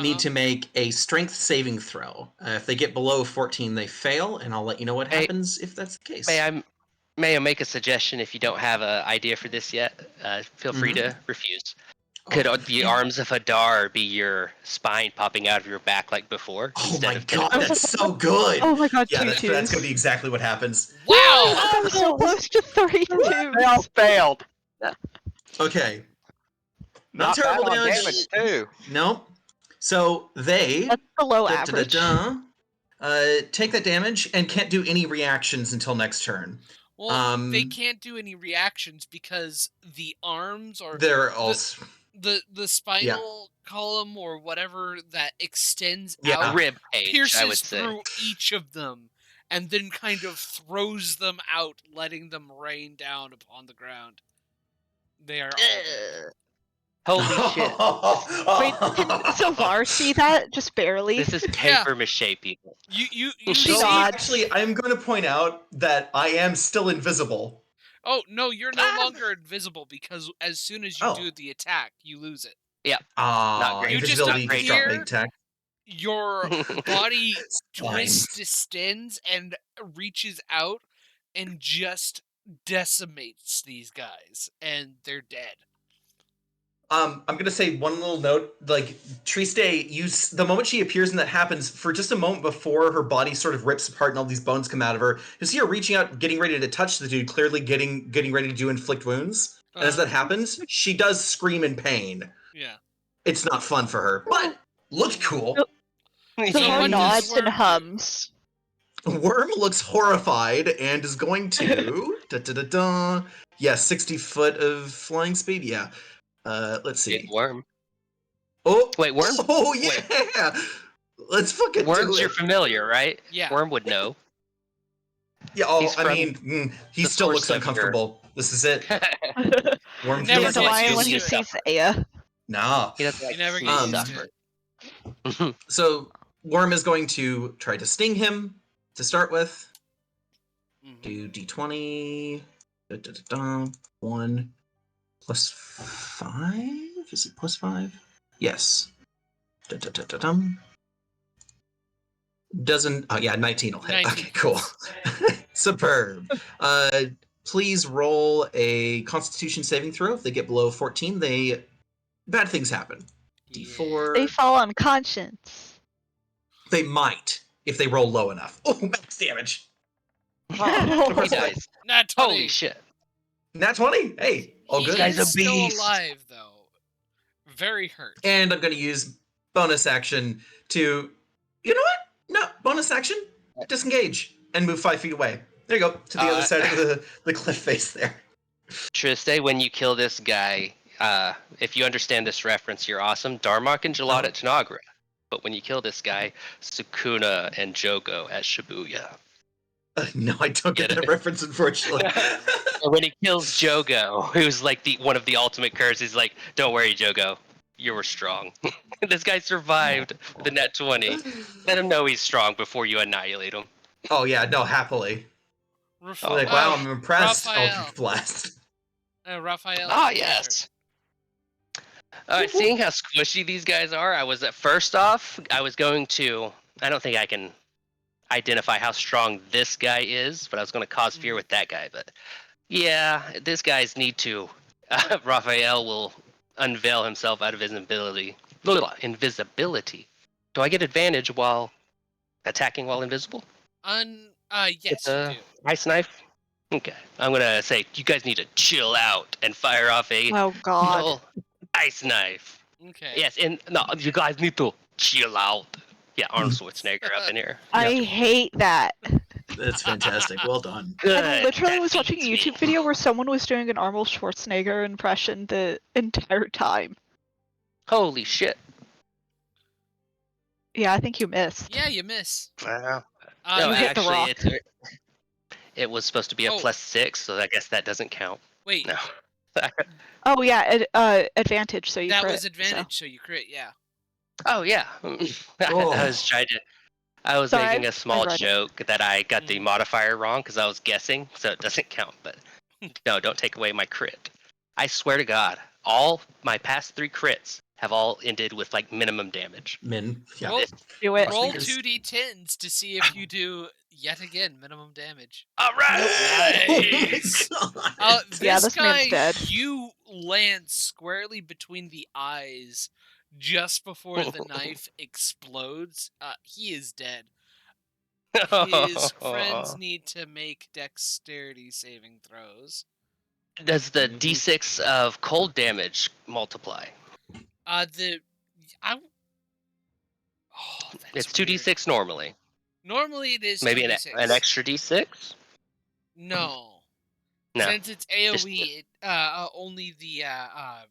Need to make a strength saving throw. If they get below 14, they fail, and I'll let you know what happens if that's the case. May I make a suggestion if you don't have an idea for this yet? Feel free to refuse. Could the Arms of Hadar be your spine popping out of your back like before? Oh my god, that's so good! Oh my god, Yeah, two that's twos. going to be exactly what happens. Wow! I'm so close to 3 twos. They all failed. Okay. Not Not bad terrible on damage. too. Nope. So they That's below average. take that damage and can't do any reactions until next turn. Well, they can't do any reactions because the arms or They're also the spinal column or whatever that extends Yeah. out Rib cage, pierces I would say. through each of them and then kind of throws them out, letting them rain down upon the ground. They are all dead. Holy shit. Wait, can Sylvar see that? Just barely. This is paper mache, people. You She see. nods. Actually, I'm going to point out that I am still invisible. Oh no, you're no longer invisible because as soon as you do the attack, you lose it. Not great. You just Invisibility does not appear. make attack. Your body Fine. twists, distends, and reaches out and just decimates these guys, and they're dead. I'm gonna say one little note. Like Triste, the moment she appears and that happens, for just a moment before her body sort of rips apart and all these bones come out of her, you see her reaching out, getting ready to touch the dude, clearly getting ready to inflict wounds. And as that happens, she does scream in pain. Yeah. It's not fun for her, but looked cool. Sylvar what nods does and Worm do? hums. Worm looks horrified and is going to Yeah, 60 foot of flying speed. Yeah. Let's see. Worm. Oh Wait, Worm? Oh yeah. Let's fucking Worms, do you're it. familiar, right? Yeah. Worm would know. Yeah. Oh, He's I from mean, he the still looks source of your- uncomfortable. This is it. Worm Never feels gets like Dandelion when he used to it. sees Aya. Nah. He doesn't like You never to get see used suffer. to it. So Worm is going to try to sting him to start with. Mhm. Do D20. 1 plus 5. Is it plus 5? Yes. Doesn't. Oh yeah, 19 will hit. 19 Okay, cool. Superb. Please roll a Constitution saving throw. If they get below 14, bad things happen. D4. They fall unconscious. They might if they roll low enough. Oh, max damage. He dies. Not 20. Holy shit. Nat 20. Hey, all He good. guy's a is still beast. alive though. Very hurt. And I'm going to use bonus action to. You know what? No, bonus action. Disengage and move 5 feet away. There you go, to the other side of the cliff face there. Triste, when you kill this guy, if you understand this reference, you're awesome. Darmok and Jalad at Tanagra. But when you kill this guy, Sukuna and Jogo at Shibuya. No, I don't get Get that it? reference, unfortunately. And when he kills Jogo, who's like one of the ultimate curse, he's like, "Don't worry, Jogo, you were strong." This guy survived the net 20. Let him know he's strong before you annihilate him. Oh yeah, no, happily. Like, wow, I'm impressed. Raphael. Oh, blast. Raphael. Ah, it's your yes. Seeing how squishy these guys are, I was first off, I was going to. I don't think I can identify how strong this guy is, but I was going to cause fear with that guy. But yeah, this guy's need to. Raphael will unveil himself out of his invisibility. Do I get advantage while attacking while invisible? Yes, It's you do. ice knife. Okay, I'm gonna say you guys need to chill out and fire off a Oh god. little ice knife. Okay. Yes, and no, you guys need to chill out. Yeah, Arnold Schwarzenegger up in here. I hate that. That's fantastic. Well done. Good. I literally that was watching a feeds YouTube me. video where someone was doing an Arnold Schwarzenegger impression the entire time. Holy shit! Yeah, I think you missed. Yeah, you miss. Wow. You No, hit the rock. actually, it was supposed to be a Oh. +6, so I guess that doesn't count. Wait, No. Oh yeah, advantage. So you that crit, was advantage, so you crit, yeah. Oh yeah. I was trying to. I was Sorry, making I a small read it. joke that I got the Mhm. modifier wrong because I was guessing, so it doesn't count. But no, don't take away my crit. I swear to God, all my past 3 crits have all ended with like minimum damage. Yeah. Roll, Do it. roll fingers. 2d10s to see if you do, yet again, minimum damage. All right. Nice. Oh my God. Yeah, This this guy, man's dead. you land squarely between the eyes just before the knife explodes. He is dead. His friends need to make dexterity saving throws. Does the d6 of cold damage multiply? It's It's weird. 2d6 normally. Normally it is Maybe 2d6. an extra d6? No. No. Since it's AoE, Just only the yeah.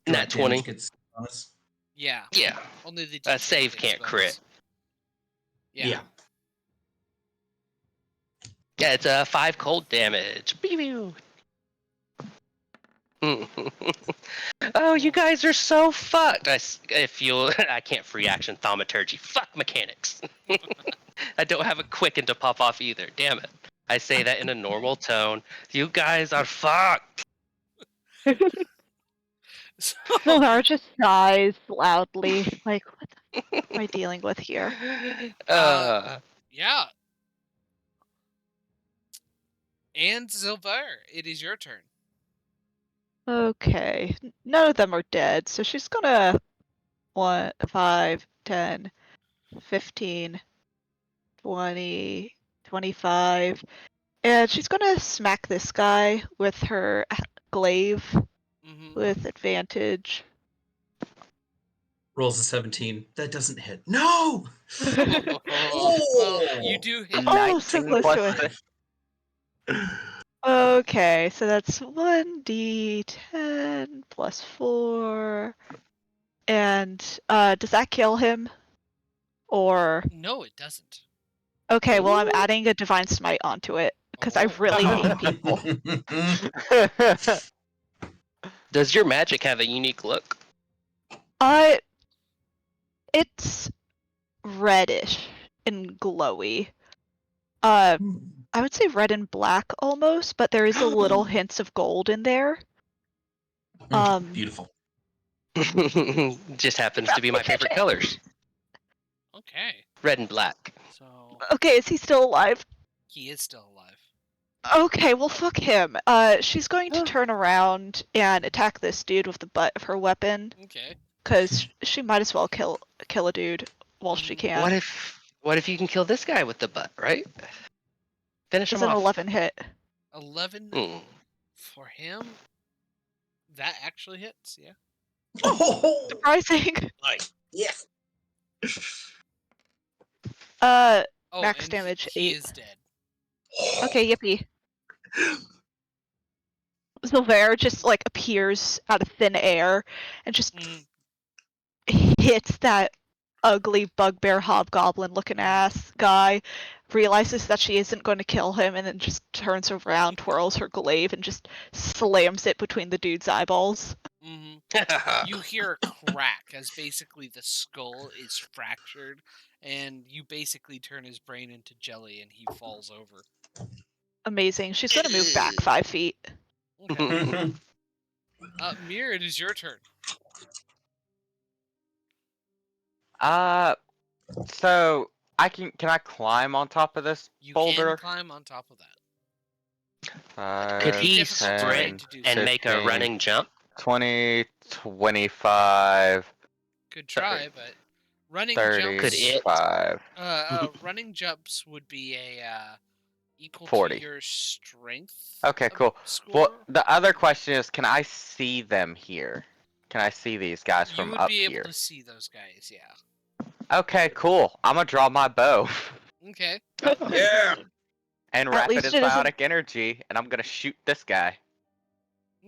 Nat 20. Gets bonus. Yeah. Yeah. Only the A D6 save gets can't bonus. crit. Yeah. Yeah, it's 5 cold damage. Pew. Oh, you guys are so fucked. I can't free action thaumaturgy. Fuck mechanics. I don't have a quicken to pop off either. Damn it. I say that in a normal tone. You guys are fucked. So, Zilvar just sighs loudly. Like, what the f am I dealing with here? yeah. And Zilvar, it is your turn. Okay. None of them are dead, so she's gonna 1, 5, 10, 15, 20, 25. And she's gonna smack this guy with her glaive with advantage. Rolls a 17. That doesn't hit. No! Well, you do hit. Oh, so 19 close plus to it. Okay, so that's 1d10 plus 4. And does that kill him? Or No, it doesn't. okay, well I'm adding a divine smite onto it because I really hate people. Does your magic have a unique look? It's reddish and glowy. I would say red and black almost, but there is a little hints of gold in there. Beautiful. Just happens to be my favorite colors. Okay. Red and black. So Okay, is he still alive? he is still alive. Okay, well fuck him. She's going to turn around and attack this dude with the butt of her weapon. Okay. Because she might as well kill a dude while she can. What if you can kill this guy with the butt, right? Finish It's him an off. 11 hit. 11 for him. That actually hits, yeah. Oh! Surprising. Yes. Oh, Max and damage, he 8. is dead. Okay, yippee. Zilvar just like appears out of thin air and just hits that ugly bugbear hobgoblin looking ass guy, realizes that she isn't going to kill him, and then just turns around, twirls her glaive, and just slams it between the dude's eyeballs. You hear a crack as basically the skull is fractured, and you basically turn his brain into jelly and he falls over. Amazing. She's going to move back 5 feet. Okay. Mir, it is your turn. So can I climb on top of this You boulder? can climb on top of that. Could he Difficult terrain sprint to do and so. make a running jump? 20, 25, Could try, but running 30, Could it? 5. running jumps would be a equal 40. to your strength. Okay, cool. Score. Well, the other question is, can I see them here? Can I see these guys You from would up be able here? to see those guys, yeah. Okay, cool. I'm gonna draw my bow Okay. Yeah. and At wrap it least as it isn't- biotic energy, and I'm gonna shoot this guy.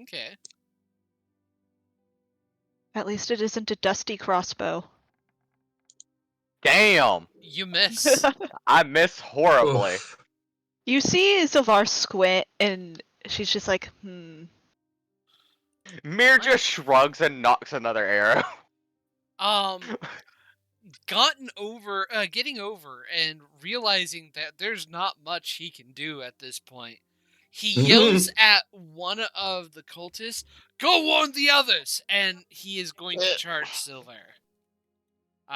Okay. At least it isn't a dusty crossbow. Damn! You miss. I miss horribly. Oof. You see Zilvar squint, and she's just like, Mir just shrugs and knocks another arrow. Getting over and realizing that there's not much he can do at this point. He yells at one of the cultists, "Go warn the others!" And he is going to charge Silver.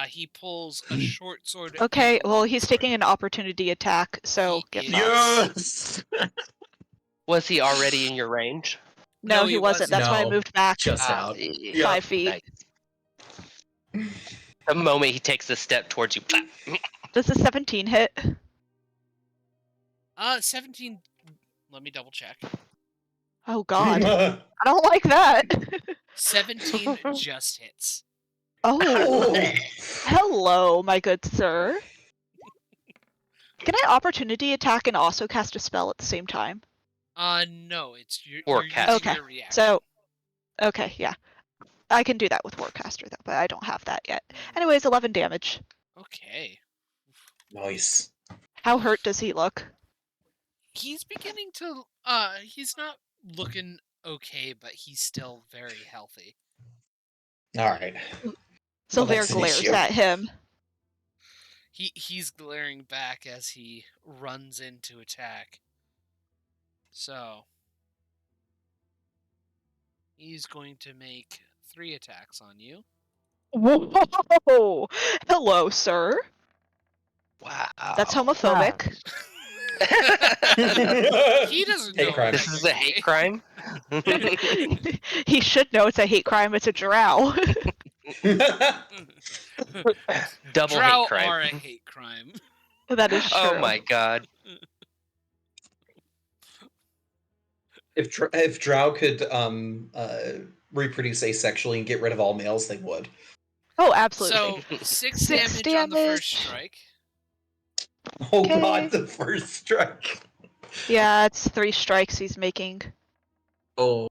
He pulls a short sword. okay, and a well, long he's sword. taking an opportunity attack, so He get is- fucked. Yes. Was he already in your range? No, No, he he wasn't. That's why I No, moved back Just out. 5 feet. Nice. The moment he takes a step towards you, Does the 17 hit? 17. Let me double check. Oh God, I don't like that. 17 just hits. Oh, hello, my good sir. Can I opportunity attack and also cast a spell at the same time? No, it's you're Forecast. using Okay, your reaction. so okay, yeah, I can do that with Warcaster though, but I don't have that yet. Anyways, 11 damage. Okay. Nice. How hurt does he look? He's beginning to he's not looking okay, but he's still very healthy. All right. Silver that's an glares issue. at him. He's glaring back as he runs in to attack. So he's going to make 3 attacks on you. Whoa! Hello, sir. Wow. That's homophobic. He doesn't Hate know. crime. This is a hate crime? He should know it's a hate crime. It's a drow. Double Drow hate crime. are a hate crime. That is true. Oh my god. If Drow could reproduce asexually and get rid of all males, they would. Oh, absolutely. So 6 6 damage on the first damage. strike. Oh Okay. God, the first strike. Yeah, it's 3 strikes he's making. Oh.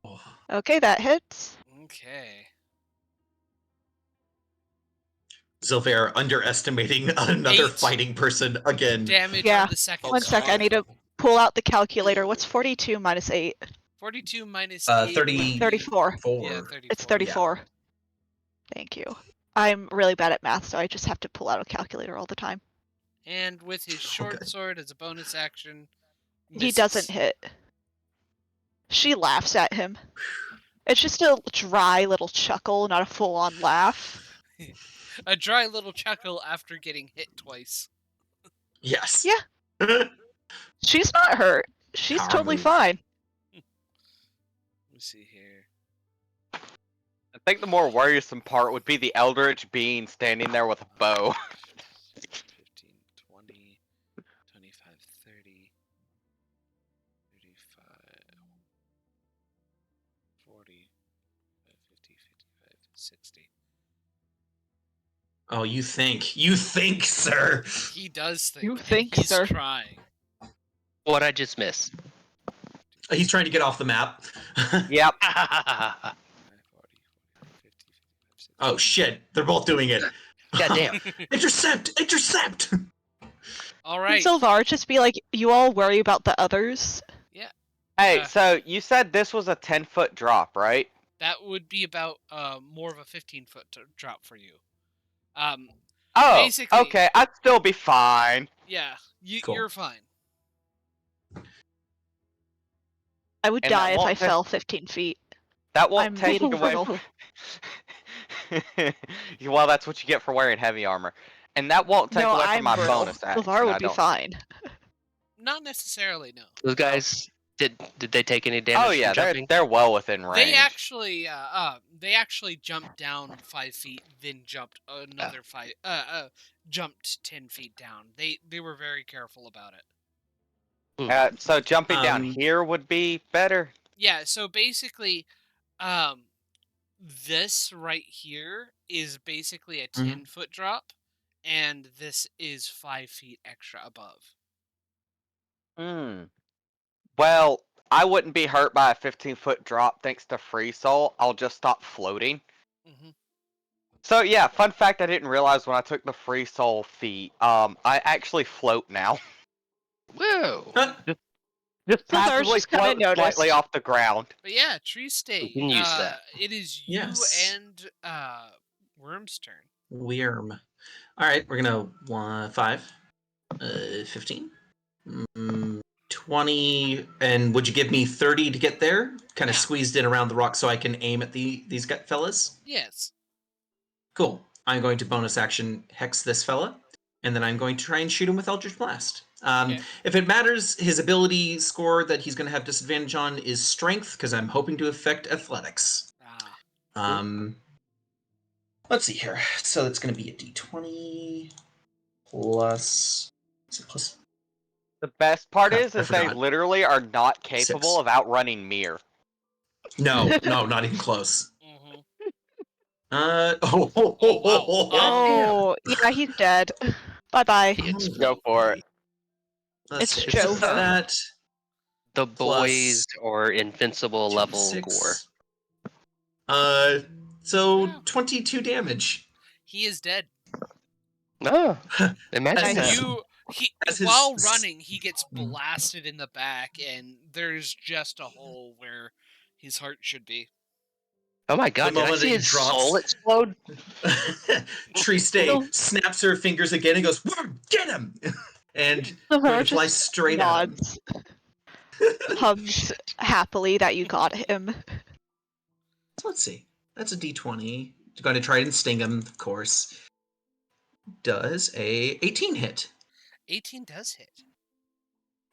Okay, that hits. Okay. Zilver underestimating another 8 fighting person again. damage Yeah. on the second One sec, I strike. need to pull out the calculator. What's 42 minus 8? 42 minus 8 30 would be- 34. Yeah, 34. It's 34. Thank you. I'm really bad at math, so I just have to pull out a calculator all the time. And with his short sword as a bonus action, He misses. doesn't hit. She laughs at him. It's just a dry little chuckle, not a full-on laugh. A dry little chuckle after getting hit twice. Yes. Yeah. She's not hurt. She's Power totally move. fine. Let's see here. I think the more worrisome part would be the Eldritch Being standing there with a bow. 15, 20, 25, 30, 35, 40, 50, 55, 60. Oh, you think, sir? He does think. You and think, he's sir. trying. What I just missed. He's trying to get off the map. Yep. 40, 50, 55, 60. Oh shit! They're both doing it. God damn. Intercept! Intercept! All right. Sylvar, just be like, you all worry about the others. Hey, so you said this was a 10-foot drop, right? That would be about more of a 15-foot drop for you. Oh, Basically- okay. I'd still be fine. Yeah, Cool. you're fine. I would And die that if I won't fell 15 feet. That won't I'm take being away. brutal. Well, that's what you get for wearing heavy armor, and that won't take No, away from I'm my brutal. bonus action. Sylvar I would be don't- fine. Not necessarily, no. Those guys, did they take any damage Oh yeah, from jumping? they're well within range. They actually jumped down 5 feet, then jumped another 5. Jumped 10 feet down. They were very careful about it. So jumping down Um, here would be better. Yeah. So basically, this right here is basically a Mhm. 10-foot drop, and this is 5 feet extra above. Well, I wouldn't be hurt by a 15-foot drop thanks to Free Soul. I'll just stop floating. hmm So yeah, fun fact I didn't realize when I took the Free Soul feat. I actually float now. Whoa. Just So I was passively just kinda float slightly noticed. off the ground. But yeah, Tree State. can use that. It is you Yes. and Worm's turn. Worm. All right, we're gonna 5, 15, 20, and would you give me 30 to get there? Kind of Yeah. squeezed in around the rock so I can aim at these fellas. Yes. Cool. I'm going to bonus action hex this fella, and then I'm going to try and shoot him with Eldritch Blast. Okay. If it matters, his ability score that he's going to have disadvantage on is Strength, because I'm hoping to affect Athletics. Let's see here. So that's going to be a D20 plus. Is it plus The best part Crap, is I they forgot. literally are not capable 6. of outrunning Mir. No, not even close. Mm-hmm. Oh, Oh, yeah, he's dead. Bye-bye. It's Go for it. Let's It's see. So Jova. that the Plus boys or invincible level 6. gore. So Yeah. 22 damage. He is dead. Oh, imagine As that. his- as his While s- running, he gets blasted in the back, and there's just a hole where his heart should be. Oh my god, The did I moment see that he his drops- soul explode? Triste snaps her fingers again and goes, "Get him!" And Silver going to fly just straight at him. nods, hugs happily that you got him. So let's see. That's a d20. Going to try and sting him, of course. Does a 18 hit. 18 does hit.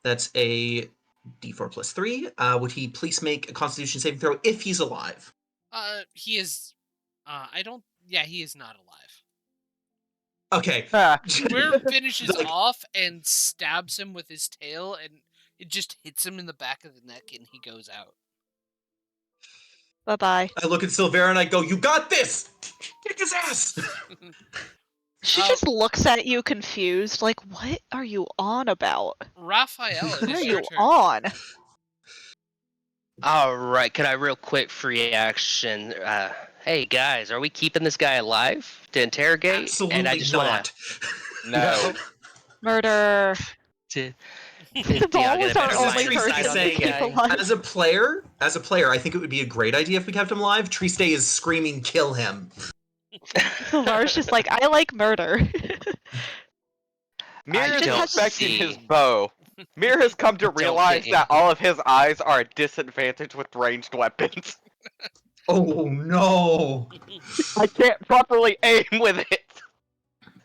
That's a d4 plus 3. Would he please make a Constitution saving throw if he's alive? He is. I don't. Yeah, he is not alive. Okay. Square finishes Like- off and stabs him with his tail, and it just hits him in the back of the neck, and he goes out. Bye-bye. I look at Silvera and I go, "You got this! Kick his ass!" She just looks at you confused, like, what are you on about? Raphael, it What are is your you turn. on? Alright, can I real quick free action? Hey guys, are we keeping this guy alive to interrogate? Absolutely and I just not. No. Murder. The The ball was our only person to keep alive. As a player, I think it would be a great idea if we kept him alive. Triste is screaming, "Kill him!" Silvar's just like, I like murder. Mir is don't expecting see- his bow. Mir has come to Don't realize see- that all of his eyes are a disadvantage with ranged weapons. Oh no! I can't properly aim with it.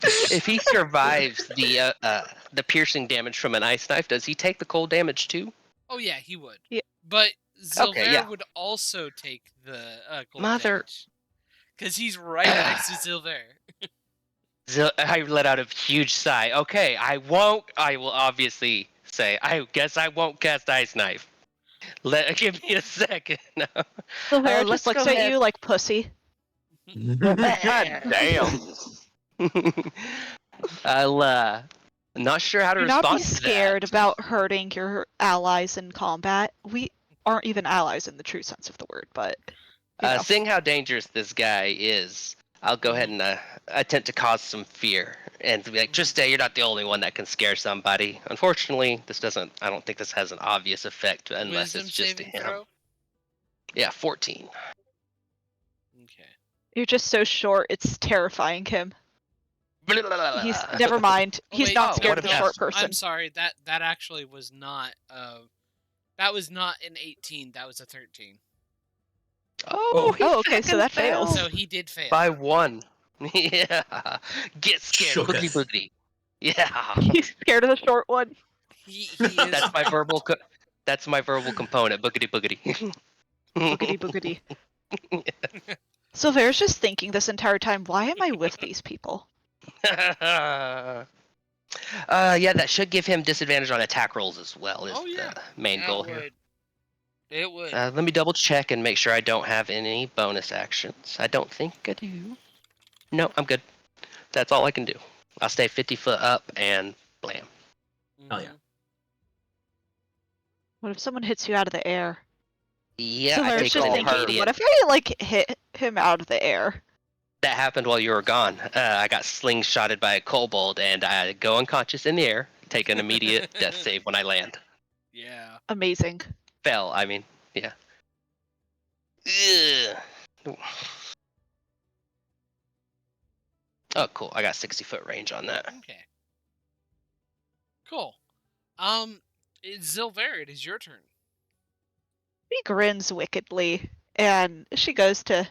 If he survives the piercing damage from an ice knife, does he take the cold damage too? Oh yeah, he would. Yeah. But Zilver Okay, yeah. would also take the gold Mother- because he's right next to Zilver. I let out a huge sigh. Okay, I will obviously say, I guess I won't cast Ice Knife. Give me a second. Silvar let's just looks go at ahead. you like pussy. God damn. I'll, not sure how to Do not respond be to scared that. about hurting your allies in combat. We aren't even allies in the true sense of the word, but you know. Seeing how dangerous this guy is, I'll go ahead and attempt to cause some fear and be like, Triste, you're not the only one that can scare somebody. Unfortunately, I don't think this has an obvious effect unless Wisdom it's just saving him. throw. Yeah, 14. Okay. You're just so short, it's terrifying him. He's never mind. Oh, He's wait, not no, scared what of the about- short person. I'm sorry. That actually was not. That was not an 18. That was a 13. Oh, he Oh, okay, so frickin' that fails. So he did fail. by 1. Yeah. Get scared, boogie Shooketh. boogity. Yeah. He's scared of the short one. He is. That's my verbal. That's my verbal component. Boogity boogity. Boogity boogity. Silver's just thinking this entire time, why am I with these people? Yeah, that should give him disadvantage on attack rolls as well. Is Oh, yeah. the main Yeah, goal it here. would. It would. Let me double check and make sure I don't have any bonus actions. I don't think I do. No, I'm good. That's all I can do. I'll stay 50 foot up and blam. Oh, yeah. What if someone hits you out of the air? Yeah, I Silver's take just an thinking, immediate. what if I like hit him out of the air? That happened while you were gone. I got slingshotted by a kobold and I go unconscious in the air, take an immediate death save when I land. Yeah. Amazing. Fell, I mean, yeah. Ugh. Oh, cool. I got 60-foot range on that. Okay. Cool. It's Zilver. It is your turn. She grins wickedly, and she goes to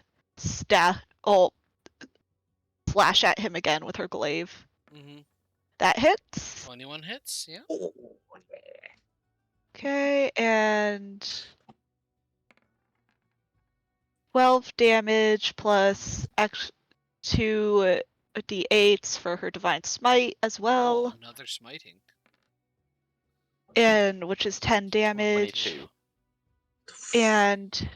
slash at him again with her glaive. Mm-hmm. That hits. 21 hits. Yeah. Okay, and 12 damage plus 2 d8s for her divine smite as Oh, well. another smiting. and which is 10 damage. 22. And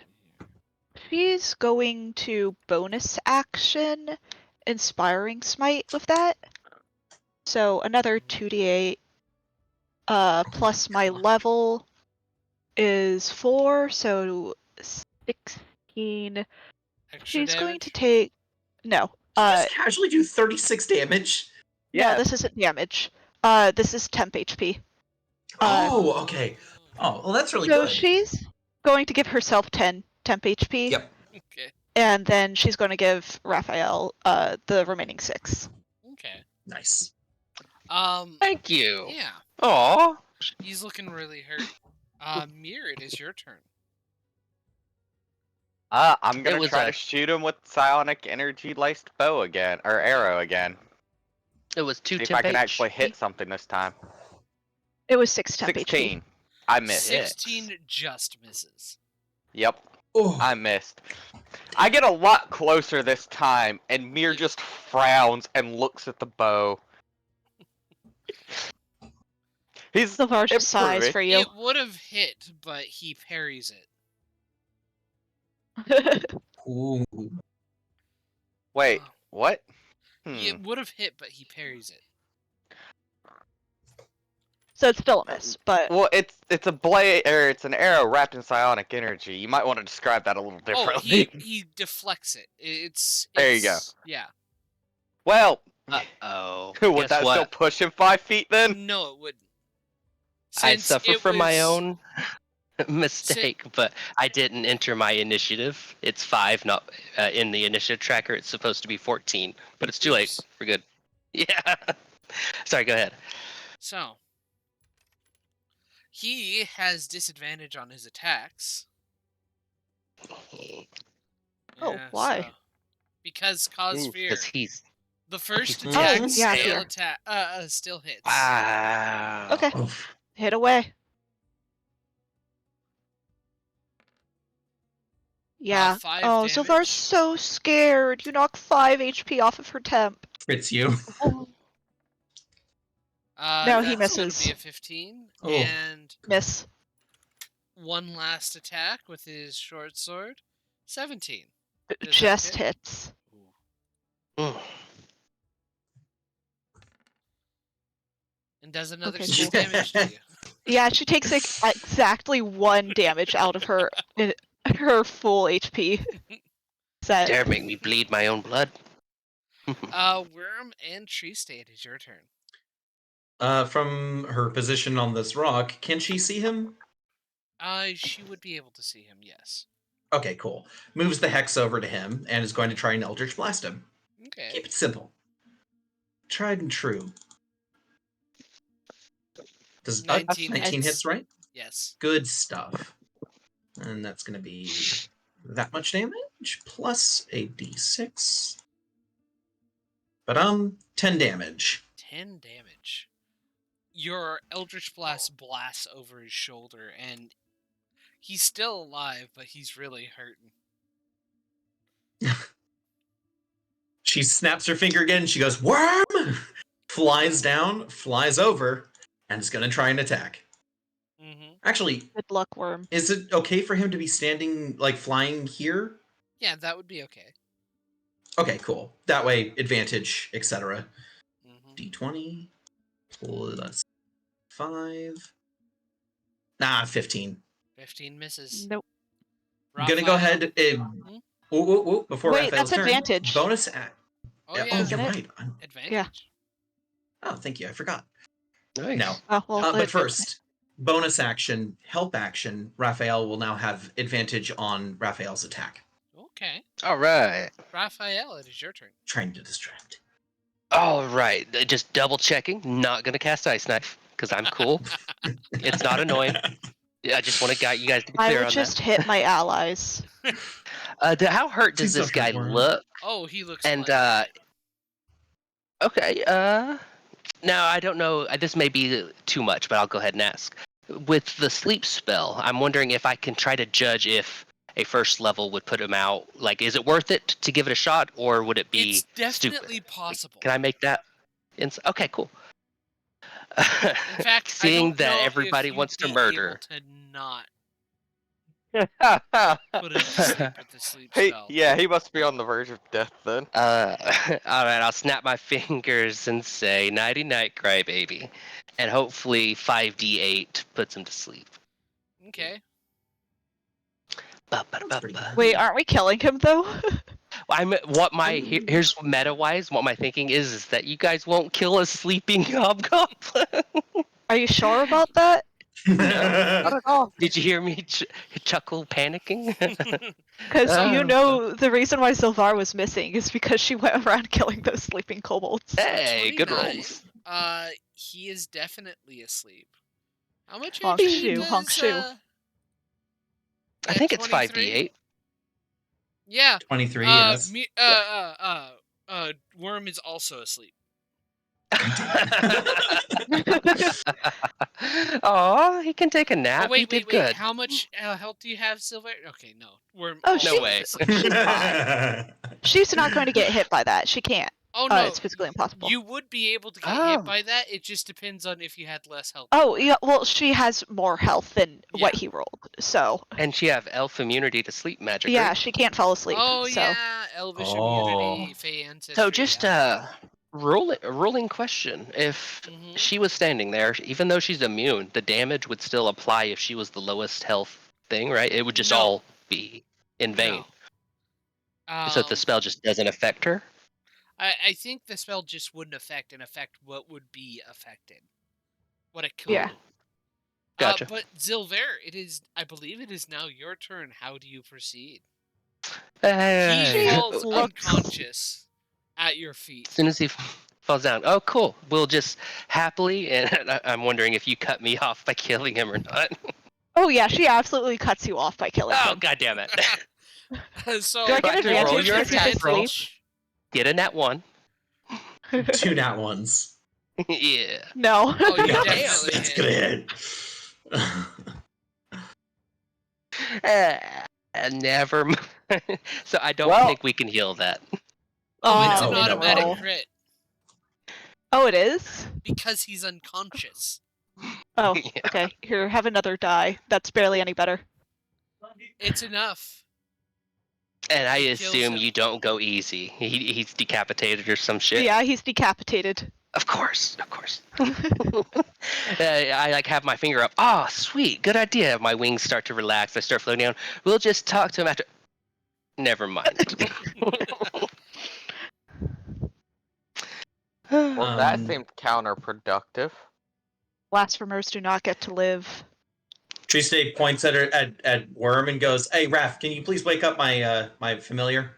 she's going to bonus action Inspiring Smite with that. So another 2d8 plus my level is 4, so 16. Extra She's going damage? to take no. Just casually do 36 damage. No, this isn't damage. This is temp HP. Oh, okay. Oh, well, that's really So good. she's going to give herself 10 temp HP. Yep. Okay. And then she's going to give Raphael the remaining 6. Okay. Nice. Thank you. Yeah. Aw. He's looking really hurt. Mir, it is your turn. I'm gonna was try a- to shoot him with psionic energy laced bow again, or arrow again. It was 2 See if temp I can HP. actually hit something this time. It was 6 temp 16. HP. I missed. 16 just misses. Yep, Oh, I missed. I get a lot closer this time, and Mir just frowns and looks at the bow. He's The largest size improving. for you. It would have hit, but he parries it. ooh. Wait, Oh. what? It would have hit, but he parries it. So it's still a miss, but Well, it's a blade, or it's an arrow wrapped in psionic energy. You might want to describe that a little Oh, differently. he deflects it. It's There you go. Yeah. Well, Uh-oh. would Guess that what? still push him 5 feet then? No, it wouldn't. I Since suffer it from my was- own mistake, but I didn't enter my initiative. It's 5, not in the initiative tracker. It's supposed to be 14, but it's too late. Oops. We're good. Yeah. Sorry, go ahead. So, he has disadvantage on his attacks. Oh, why? Because cause fear. Because he's The first Oh, attack yeah, still fear. still hits. wow. okay, Oof. hit away. Yeah. 5 Oh, damage. Sylvar's so scared. You knock 5 HP off of her temp. Crits you. No, he that's gonna misses. be a 15, Oh. and Miss. one last attack with his short sword, 17. Does that Just hit? hits. Ooh. Mm. And does another Okay, 6 cool. damage to you. Yeah, she takes like exactly 1 damage out of her full HP set. Dare make me bleed my own blood. Worm and Tree State, is your turn. From her position on this rock, can she see him? She would be able to see him, yes. Okay, cool. Moves the hex over to him and is going to try and Eldritch Blast him. Okay. Keep it simple. Tried and true. Does 19 19 hits. hits, right? Yes. Good stuff. And that's going to be that much damage plus a d6. But 10 damage. 10 damage. Your Eldritch Blast blasts over his shoulder, and he's still alive, but he's really hurting. She snaps her finger again. She goes, "Worm!" Flies down, flies over, and is going to try and attack. Mm-hmm. Actually, Good luck, Worm. is it okay for him to be standing, like, flying here? Yeah, that would be okay. Okay, cool. That way, advantage, etc. Mm-hmm. D20 plus 5. 15. 15 misses. Nope. I'm going to go Raphael. ahead. Before Wait, Raphael's that's turn. advantage. Bonus act. Oh, Yeah, yeah. oh, Isn't you're it? right. Advantage. Yeah. Oh, thank you. I forgot. Nice. No. Oh, well, But first, bonus action, help action. Raphael will now have advantage on Raphael's attack. Okay. All right. Raphael, it is your turn. Trying to distract. All right. Just double checking. Not gonna cast Ice Knife because I'm cool. It's not annoying. Yeah, I just want to you guys to be I clear would on just hit my allies. that. How hurt does Please this don't guy hurt Worm. look? Oh, he looks And fine. okay. Now I don't know. This may be too much, but I'll go ahead and ask. With the sleep spell, I'm wondering if I can try to judge if a first level would put him out. Like, is it worth it to give it a shot, or would it be It's definitely stupid? possible. Can I make that? Okay, cool. In fact, seeing I don't that know everybody if wants to you'd be murder. able to not put him to sleep with the sleep spell. He must be on the verge of death then. Alright, I'll snap my fingers and say nighty night, crybaby. And hopefully 5d8 puts him to sleep. Okay. Ba-ba-ba-ba. Wait, aren't we killing him though? Here's meta wise. What my thinking is that you guys won't kill a sleeping hobgoblin. Are you sure about that? Not at all. Did you hear me chuckle, panicking? Because you Oh. know the reason why Sylvar was missing is because she went around killing those sleeping kobolds. Hey, good 29. rolls. He is definitely asleep. How much Honk HP shoe, does, honk shoe. I think it's 23? 5d8. Yeah. 23, yes. Worm is also asleep. Oh, he can take a nap. Oh, wait, he did wait. good. How much health do you have, Silver? Okay, no. Worm Oh, also No way. is asleep. She's fine. She's not going to get hit by that. She can't. Oh, no. It's physically impossible. You would be able to get Oh. hit by that. It just depends on if you had less health. Oh, yeah. Well, she has more health than what he rolled. So. And she have elf immunity to sleep magic. Yeah, right? she can't fall asleep. Oh, so. yeah. Elvish Oh. immunity, Fey ancestry. So just yeah. rolling question. If Mhm. she was standing there, even though she's immune, the damage would still apply if she was the lowest health thing, right? It would just No. all be in vain. No. So the spell just doesn't affect her? I think the spell just wouldn't affect what would be affected. What it could. Yeah. Gotcha. But Zilver, I believe it is now your turn. How do you proceed? He Hey. falls unconscious at your feet. As soon as he falls down. Oh, cool. We'll just happily, and I'm wondering if you cut me off by killing him or not. Oh, yeah, she absolutely cuts you off by killing Oh, him. God damn it. So Do I get Roll advantage your because he's attack roll. asleep? Get a nat 1. 2 nat ones. Yeah. No. Oh, you Yeah, definitely that's hit. gonna hit. Never mind. So I don't Well- think we can heal that. Oh, it's no, an no, automatic no. crit Oh, it is? because he's unconscious. Oh, Yeah. okay. Here, have another die. That's barely any better. It's enough. And I It kills assume him. you don't go easy. He's decapitated or some shit. Yeah, he's decapitated. Of course. I like have my finger up. Oh, sweet. Good idea. My wings start to relax. I start floating down. We'll just talk to him after. Never mind. Well, that Um, seemed counterproductive. Blasphemers do not get to live. Triste points at her at Worm and goes, "Hey, Raph, can you please wake up my my familiar?"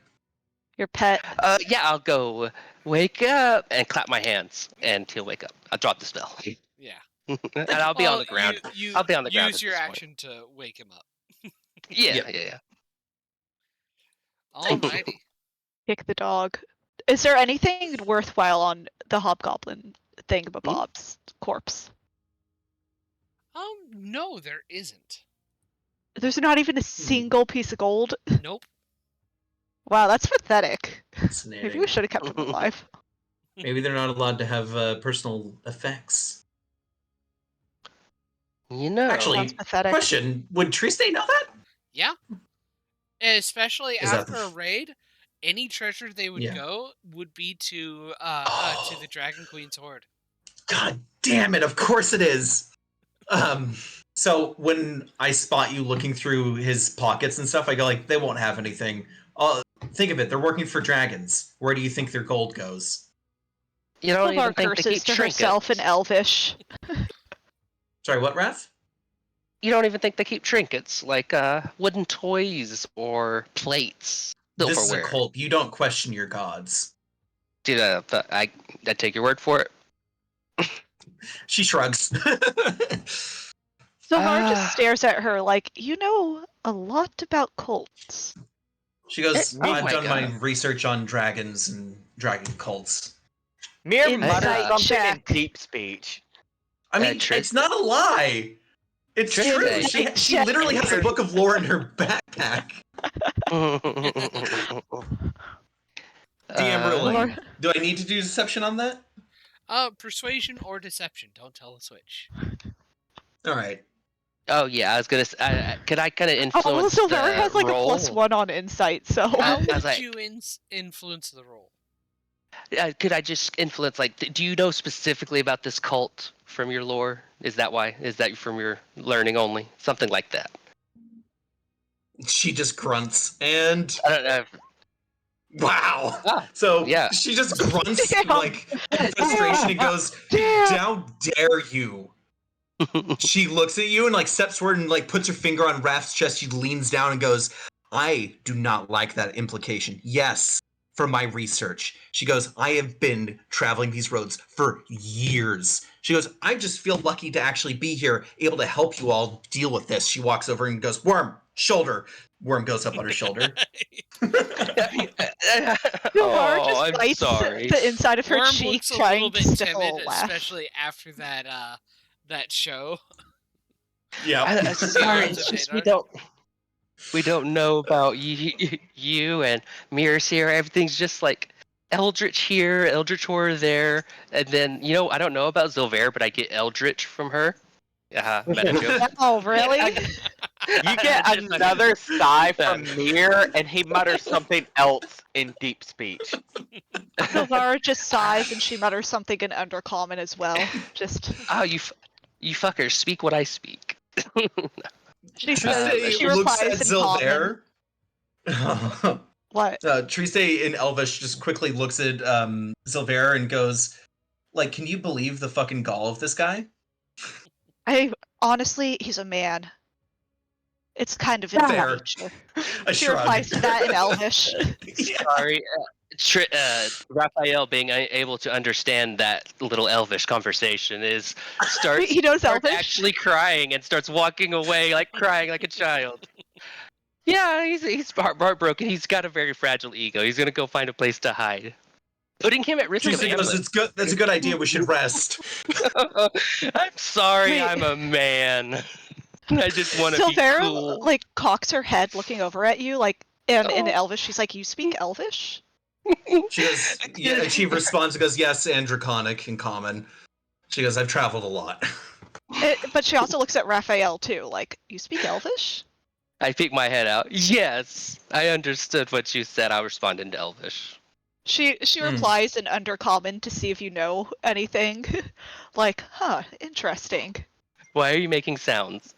Your pet. Yeah, I'll go wake up and clap my hands, and he'll wake up. I'll drop the spell. Yeah. And I'll be on the ground. I'll be on the ground Use at your this point. action to wake him up. Yeah. Almighty. Kick the dog. Is there anything worthwhile on the hobgoblin thingamabob's corpse? No, there isn't. There's not even a single piece of gold. Nope. Wow, that's pathetic. Maybe Fascinating. we should have kept him alive. Maybe they're not allowed to have personal effects. You know. Actually, Sounds pathetic. question: would Triste know that? Yeah. Especially Is that after the a raid, any treasure they would Yeah. go would be to the Dragon Queen's Hoard. God damn it! Of course it is. So when I spot you looking through his pockets and stuff, I go like, they won't have anything. Think of it. They're working for dragons. Where do you think their gold goes? You don't Sylvar even think they curses keep to trinkets. herself in Elvish. Sorry, what, Raph? You don't even think they keep trinkets like wooden toys or plates, This is a silverware. cult. You don't question your gods. Dude, I take your word for it. She shrugs. Sylvar just stares at her like, you know a lot about cults. She goes, Oh I've my done my God. research on dragons and dragon cults. Mere Insight mutter something in check. deep speech. I mean, Trish- it's not a lie. It's Trish- true. Insight She check. literally has a book of lore in her backpack. DM ruling. Lord. Do I need to do deception on that? Persuasion or deception. Don't tell us which. All right. Oh yeah, I was gonna. Could I kind of influence Also, the Silver has like roll? a +1 on insight, so. How I was would like- you influence the role? Could I just influence? Like, do you know specifically about this cult from your lore? Is that why? Is that from your learning only? Something like that. She just grunts and I don't know. wow. Ah, So yeah. she just grunts Damn. like in frustration and goes, Damn. "How dare you!" She looks at you and like steps forward and like puts her finger on Raph's chest. She leans down and goes, "I do not like that implication. Yes, from my research." She goes, "I have been traveling these roads for years." She goes, "I just feel lucky to actually be here, able to help you all deal with this." She walks over and goes, "Worm, shoulder." Worm goes up on her shoulder. Silver just I'm bites sorry. the inside of her Worm cheek, looks a little trying bit to still timid, laugh. especially after that show. Yeah. Sorry, Lots it's of just hate we don't know about you and Mirrors here. Everything's just like Eldritch here, Eldritch Horror there, and then I don't know about Zilver, but I get Eldritch from her. Meta joke. Oh, really? You get Just- another sigh from Mir, and he mutters something else in deep speech. Silver just sighs and she mutters something in Undercommon as well. Just Oh, you fuckers, speak what I speak. she Triste she looks replies at in common. Zilver. What? Triste in Elvish just quickly looks at Zilver and goes, like, "Can you believe the fucking gall of this guy?" Honestly, he's a man. It's kind of in Fair. nature. I She shrug. replies to that in Elvish. Yeah. Sorry, Raphael being able to understand that little Elvish conversation starts He knows starts Elvish? actually crying and starts walking away like crying like a child. Yeah, he's heartbroken. He's got a very fragile ego. He's gonna go find a place to hide. Putting him at risk of Triste goes, ambush. "It's good. That's a good idea. We should rest." I'm sorry, Wait. I'm a man. I just want to be Silvera cool. like cocks her head, looking over at you, like, and in Oh. Elvish, she's like, "You speak Elvish?" She goes, yeah, and she responds and goes, "Yes, and Draconic in common." She goes, "I've traveled a lot." But she also looks at Raphael too, like, "You speak Elvish?" I peek my head out. Yes, I understood what you said. I'll respond in Elvish. She replies in Undercommon to see if you know anything. Like, huh, interesting. Why are you making sounds?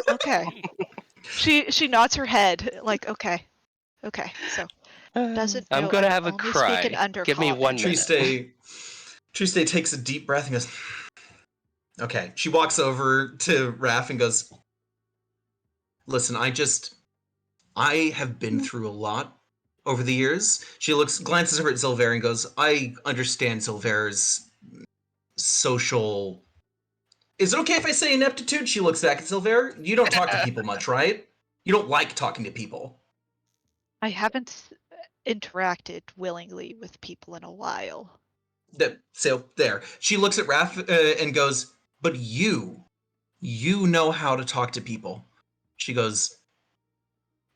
Okay. She nods her head, like, okay. So doesn't know I'm gonna I have a only cry. speak in Undercommon. Give me 1 minute. Triste takes a deep breath and goes, "Okay." She walks over to Raph and goes, "Listen, I have been through a lot over the years." She glances over at Zilver and goes, "I understand Zilver's social... Is it okay if I say ineptitude?" She looks back at Zilver. "You don't talk to people much, right? You don't like talking to people." I haven't interacted willingly with people in a while. So there. She looks at Raph and goes, "But you know how to talk to people." She goes,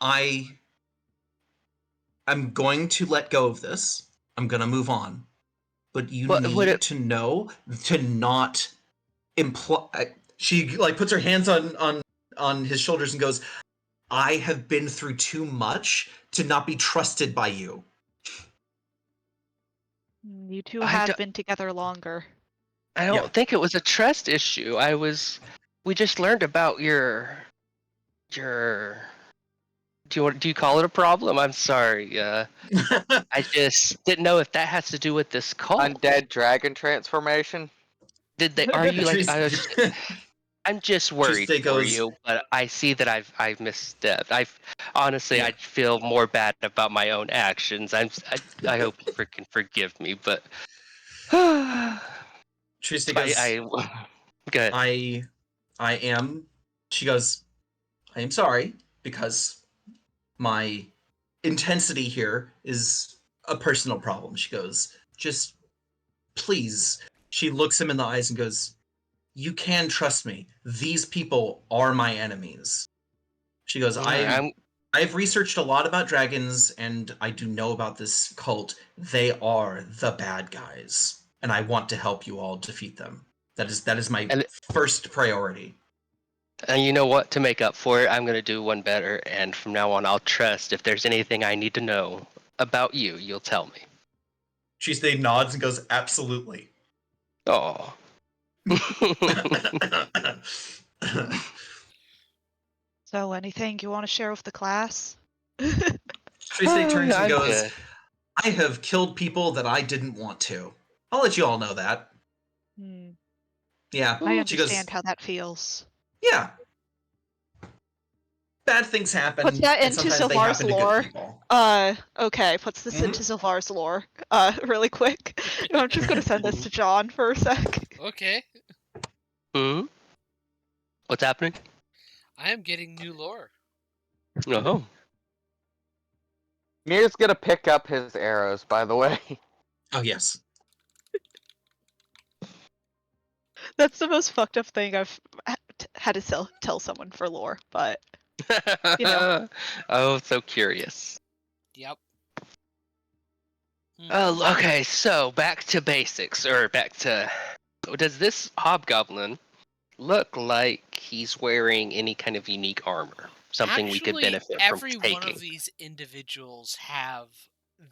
I'm going to let go of this. I'm going to move on. But you need to know to not imply... She like puts her hands on his shoulders and goes, "I have been through too much to not be trusted by you." You two have been together longer. I don't think it was a trust issue. We just learned about your. Do you call it a problem? I'm sorry. I just didn't know if that has to do with this cult. Undead dragon transformation. Did they? Are you like? Triste- I'm just worried Triste for goes- you, but I see that I've misstepped. Honestly, Yeah. I feel more bad about my own actions. I hope you freaking forgive me, but Triste goes, good. I am... She goes, "I am sorry, because my intensity here is a personal problem." She goes, "Just please." She looks him in the eyes and goes, "You can trust me. These people are my enemies." She goes, I've researched a lot about dragons, and I do know about this cult. They are the bad guys. and I want to help you all defeat them. That is my And- first priority. And you know what? To make up for it, I'm going to do one better. And from now on, I'll trust if there's anything I need to know about you, you'll tell me. Tuesday nods and goes, absolutely. Oh. So, anything you want to share with the class? Tuesday turns and I'm goes, good. I have killed people that I didn't want to. I'll let you all know that. Yeah. I She goes, understand how that feels. yeah. Bad things happen, Puts that and into sometimes they Zilvar's happen to good lore. people. Okay, puts this into Zilvar's lore, really quick. I'm just gonna send this to John for a sec. Okay, Hmm? What's happening? I am getting new lore. Oh. Mir's gonna pick up his arrows, by the way. Oh, yes. That's the most fucked up thing I've had to tell someone for lore, but you know. Oh, so curious. Yep. Oh, okay, so back to basics, or back to... Does this hobgoblin look like he's wearing any kind of unique armor? Something we could Actually, benefit from every taking? one of these individuals have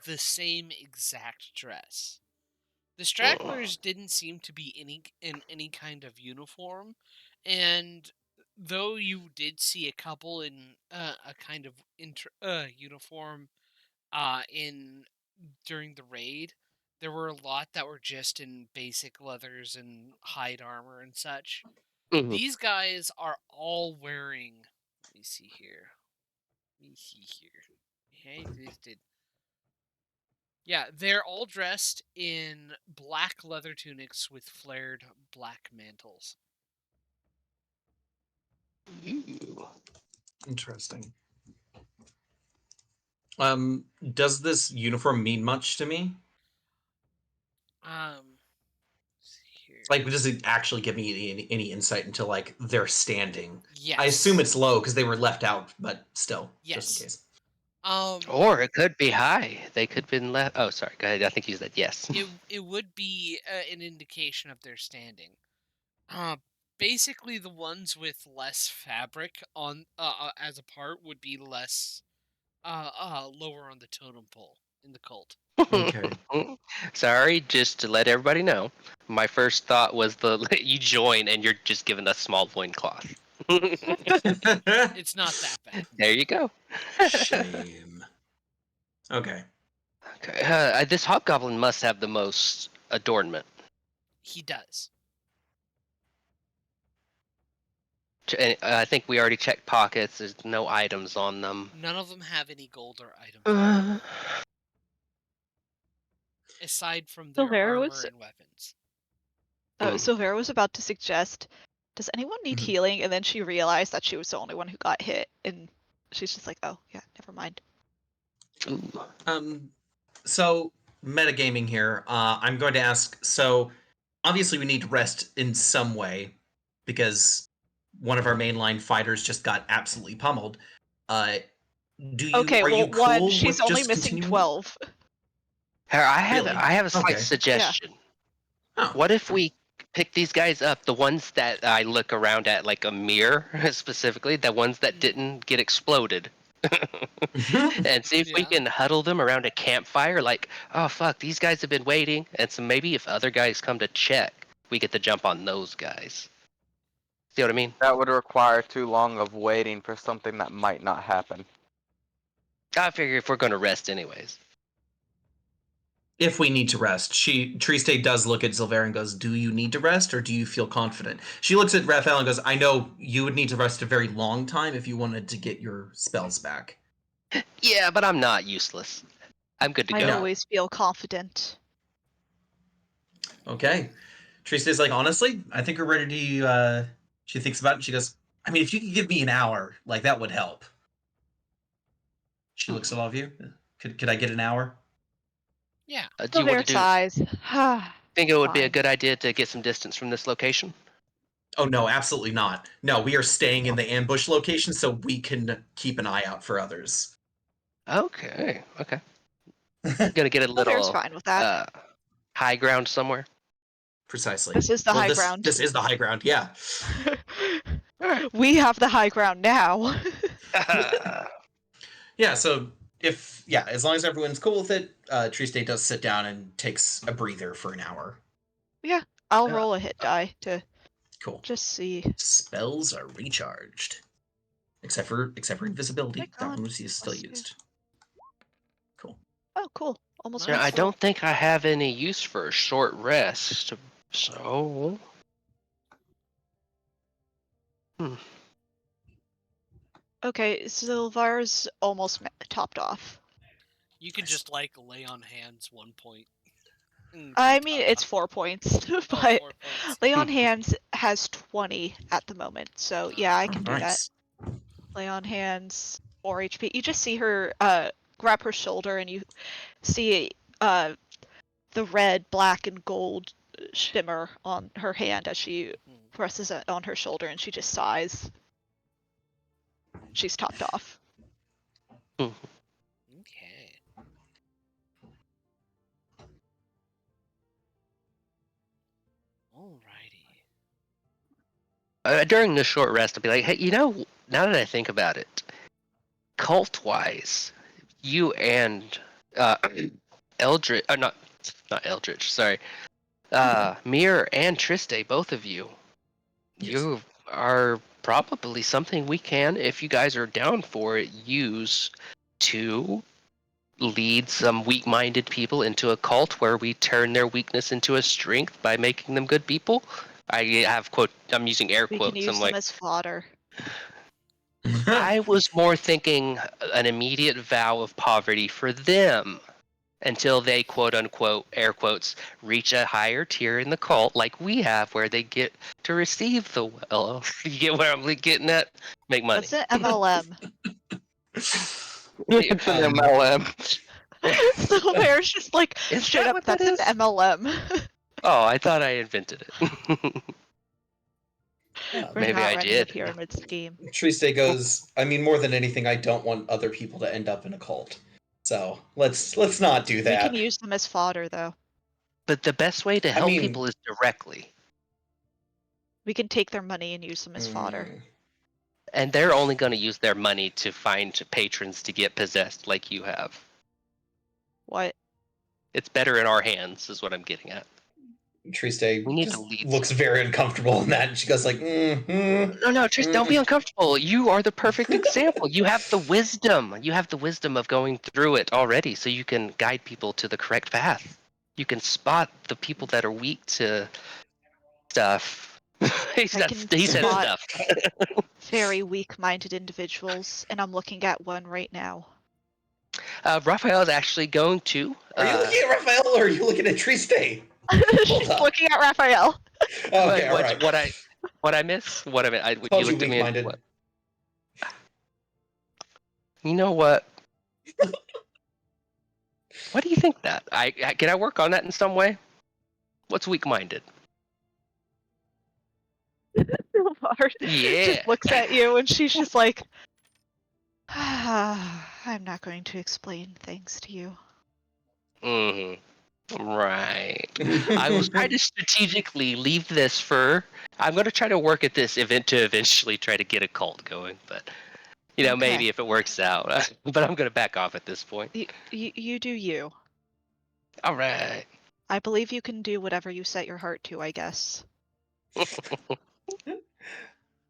the same exact dress. The stragglers didn't seem to be in any kind of uniform, and though you did see a couple in a kind of uniform in during the raid, there were a lot that were just in basic leathers and hide armor and such. Mhm. These guys are all wearing. Let me see here. Hey, this did. Yeah, they're all dressed in black leather tunics with flared black mantles. Ooh. Interesting. Does this uniform mean much to me? Let's see here. Like, does it actually give me any insight into, like, their standing? Yes. I assume it's low because they were left out, but still, Yes. just in case. Or it could be high. They could have been left. Oh, sorry. Go ahead. I think you said yes. It would be an indication of their standing. Basically, the ones with less fabric on as a part would be less lower on the totem pole in the cult. Okay. Sorry, just to let everybody know, my first thought was you join and you're just given a small loincloth. It's not that bad. There you go. Shame. Okay. Okay. This hobgoblin must have the most adornment. He does. And I think we already checked pockets. There's no items on them. None of them have any gold or items, aside from their Silvera armor was and weapons. Silvera was about to suggest, does anyone need healing? And then she realized that she was the only one who got hit, and she's just like, oh yeah, never mind. Ooh. So metagaming here. I'm going to ask. So obviously, we need to rest in some way because one of our mainline fighters just got absolutely pummeled. Do you? Okay, Are well, you cool one, with she's only just missing continuing? 12. Really? I have a slight Okay. suggestion. Oh. What if we pick these guys up, the ones that I look around at like a mirror specifically, the ones that didn't get exploded, and see if we Yeah. can huddle them around a campfire? Like, oh fuck, these guys have been waiting, and so maybe if other guys come to check, we get to jump on those guys. See what I mean? That would require too long of waiting for something that might not happen. I figure if we're gonna rest anyways. If we need to rest, Triste does look at Silver and goes, "Do you need to rest, or do you feel confident?" She looks at Raphael and goes, "I know you would need to rest a very long time if you wanted to get your spells back." Yeah, but I'm not useless. I'm good to I go. always feel confident. Okay. Trista's like, honestly, I think we're ready to. She thinks about it. And she goes, "I mean, if you could give me an hour, like that would help." She looks at all of you. Could I get an hour? Yeah. Do you want to do? size. Think it would be a Fine. good idea to get some distance from this location? Oh no, absolutely not. No, we are staying in the ambush location so we can keep an eye out for others. Okay. Gonna get a Silvera's little fine with that. high ground somewhere. Precisely. This is the high ground. This is the high ground, yeah. We have the high ground now. Yeah, so as long as everyone's cool with it, Triste does sit down and takes a breather for an hour. Yeah, I'll roll a hit die to Cool. just see. Spells are recharged. Except for invisibility. My That God. one was still Let's see. used. Cool. Oh, cool. Almost. I maxed out. don't think I have any use for a short rest, so. Okay, Silvar's almost topped off. You could just like lay on hands 1 point. I mean, it's 4 points, but 4 points. lay on hands has 20 at the moment, so yeah, I can do that. Nice. Lay on hands, 4 HP. You just see her grab her shoulder, and you see the red, black, and gold shimmer on her hand as she presses it on her shoulder, and she just sighs. She's topped off. Okay. Alrighty. During this short rest, I'll be like, hey, now that I think about it, cult-wise, you and Eldritch, not Eldritch, sorry, Mir and Triste, both of you, Yes. you are probably something we can, if you guys are down for it, use to lead some weak-minded people into a cult where we turn their weakness into a strength by making them good people. I have I'm using air We quotes. can use I'm them like, as fodder. I was more thinking an immediate vow of poverty for them until they quote unquote air quotes reach a higher tier in the cult like we have, where they get to receive the well. You get where I'm getting at? Make money. What's an MLM? It's an MLM. Silver's just like, Is straight that up, what that that's an is? MLM. Oh, I thought I invented it. We're Maybe not I running did. a pyramid scheme. Triste goes, I mean, more than anything, I don't want other people to end up in a cult. So let's not do We that. can use them as fodder, though. But the best way to help mean- people is directly. We can take their money and use them as fodder. And they're only going to use their money to find patrons to get possessed like you have. What? It's better in our hands, is what I'm getting at. Triste We need just to lead looks very uncomfortable in that, and she goes like, No, Trish, don't be uncomfortable. You are the perfect example. You have the wisdom. You have the wisdom of going through it already, so you can guide people to the correct path. You can spot the people that are weak to stuff. He said spot- stuff. Very weak-minded individuals, and I'm looking at one right now. Raphael is actually going to. Are you looking at Raphael or are you looking at Triste? She's looking at Raphael. Okay, all right. What I miss? What I mean? You Told you looked at me and weak-minded. what? You know what? What do you think that? Can I work on that in some way? What's weak-minded? Yeah. Just looks at you, and she's just like, I'm not going to explain things to you. Right. I was trying to strategically leave this for. I'm going to try to work at this event to eventually try to get a cult going, but Okay. maybe if it works out. But I'm going to back off at this point. You do you. All right. I believe you can do whatever you set your heart to, I guess.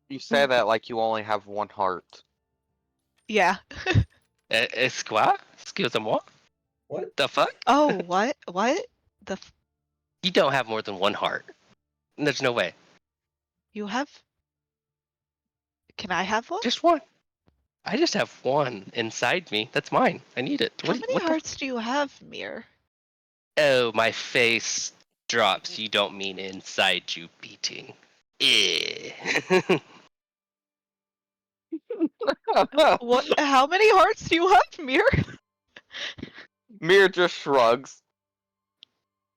You say that like you only have one heart. Yeah. Est-ce quoi? Excusez-moi? What? The fuck? Oh, what? What? You don't have more than one heart. There's no way. You have? Can I have one? Just one. I just have one inside me. That's mine. I need it. How many hearts do you have, Mir? Oh, my face drops. You don't mean inside you beating. Eh. What? How many hearts do you have, Mir? Mir just shrugs.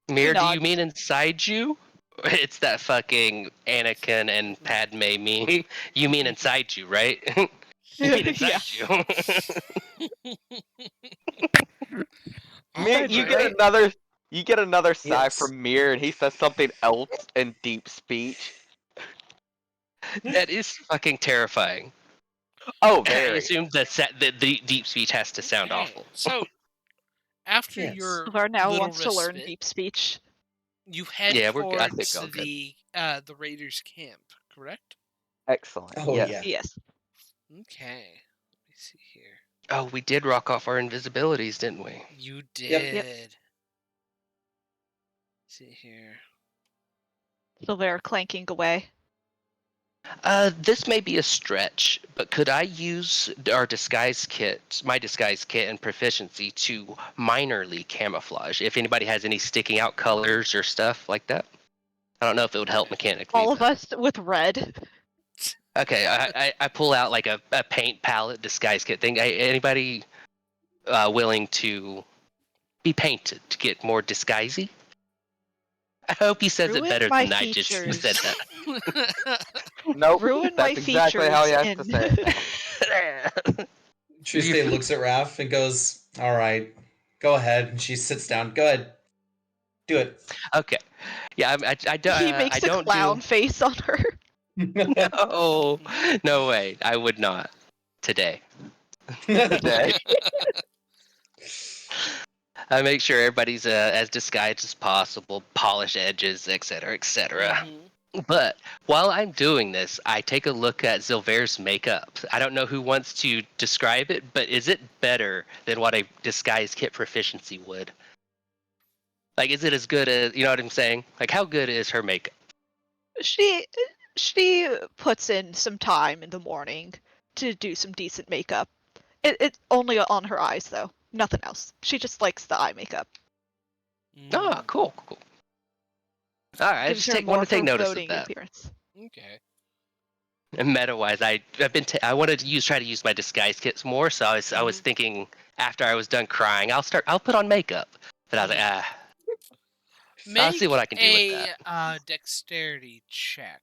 Mir, do you Nods. mean inside you? It's that fucking Anakin and Padme meme. You mean inside you, right? You mean inside you. Mir, you right. get another You get another sigh Yes. from Mir, and he says something else in deep speech. That is fucking terrifying. Oh, I very. assume that the deep speech has to sound Okay, awful. So, after Yes. your Silvar now little wants to learn respite, deep speech. you head Yeah, I think towards all good. the raiders' camp, correct? Excellent. Oh, yes. yeah. Yes. Okay. Let me see here. Oh, we did rock off our invisibilities, didn't we? You Yep. did. See here. Silvar clanking away. This may be a stretch, but could I use our disguise kit, my disguise kit and proficiency to minorly camouflage? If anybody has any sticking out colors or stuff like that, I don't know if it would help mechanically. All of us with red. Okay, I pull out like a paint palette disguise kit thing. Anybody willing to be painted to get more disguisey? I hope he says it Ruin better my than I just features. said that. Nope. Ruin That's my exactly features how he has and to say it. Triste looks at Raph and goes, "All right, go ahead." And she sits down. Go ahead, do it. Okay, yeah, he makes I a don't clown face on her. No, no way. I would not today. Today. I make sure everybody's as disguised as possible, polish edges, etc., etc. Mhm. But while I'm doing this, I take a look at Zilver's makeup. I don't know who wants to describe it, but is it better than what a disguise kit proficiency would? Like, is it as good as, you know what I'm saying? Like, how good is her makeup? She puts in some time in the morning to do some decent makeup. It's only on her eyes though, nothing else. She just likes the eye makeup. Oh, cool, cool. All right, I Gives just her more want to take notice of foreboding that. appearance. Okay. And meta-wise, I wanted to try to use my disguise kits more, so I was thinking after I was done crying, I'll put on makeup. But I was like, I'll see what I can do with that. Dexterity check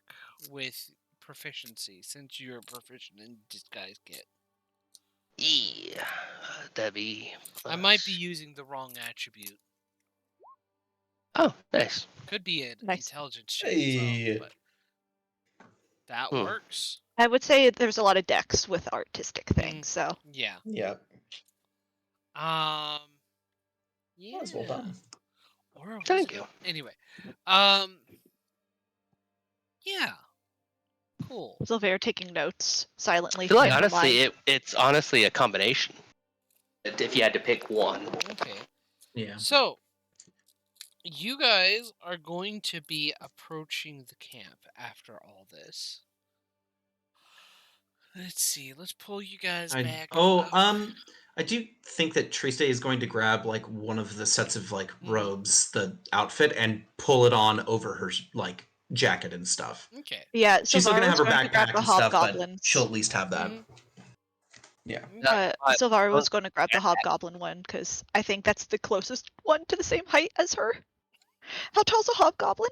with proficiency, since you're proficient in disguise kit. Yeah, that'd be. I might be using the wrong attribute. Oh, nice. Could be an Nice. intelligence check as Hey. well, but that works. I would say there's a lot of dex with artistic things, so Yeah. Yeah, Yeah. that was well done. Or was Thank it- you. Anyway. Yeah. Cool. Silver taking notes silently. I feel like in her honestly, mind. it's honestly a combination. If you had to pick one. Okay. Yeah. So, you guys are going to be approaching the camp after all this. Let's see. Let's pull you guys back. up. I do think that Triste is going to grab like one of the sets of like robes, the outfit, and pull it on over her like jacket and stuff. Okay. Yeah, She's still gonna have Silvar her was going to grab backpack the and stuff, but hobgoblins. she'll at least have that. Yeah. Silvar was going to grab the hobgoblin one because I think that's the closest one to the same height as her. How tall's a hobgoblin?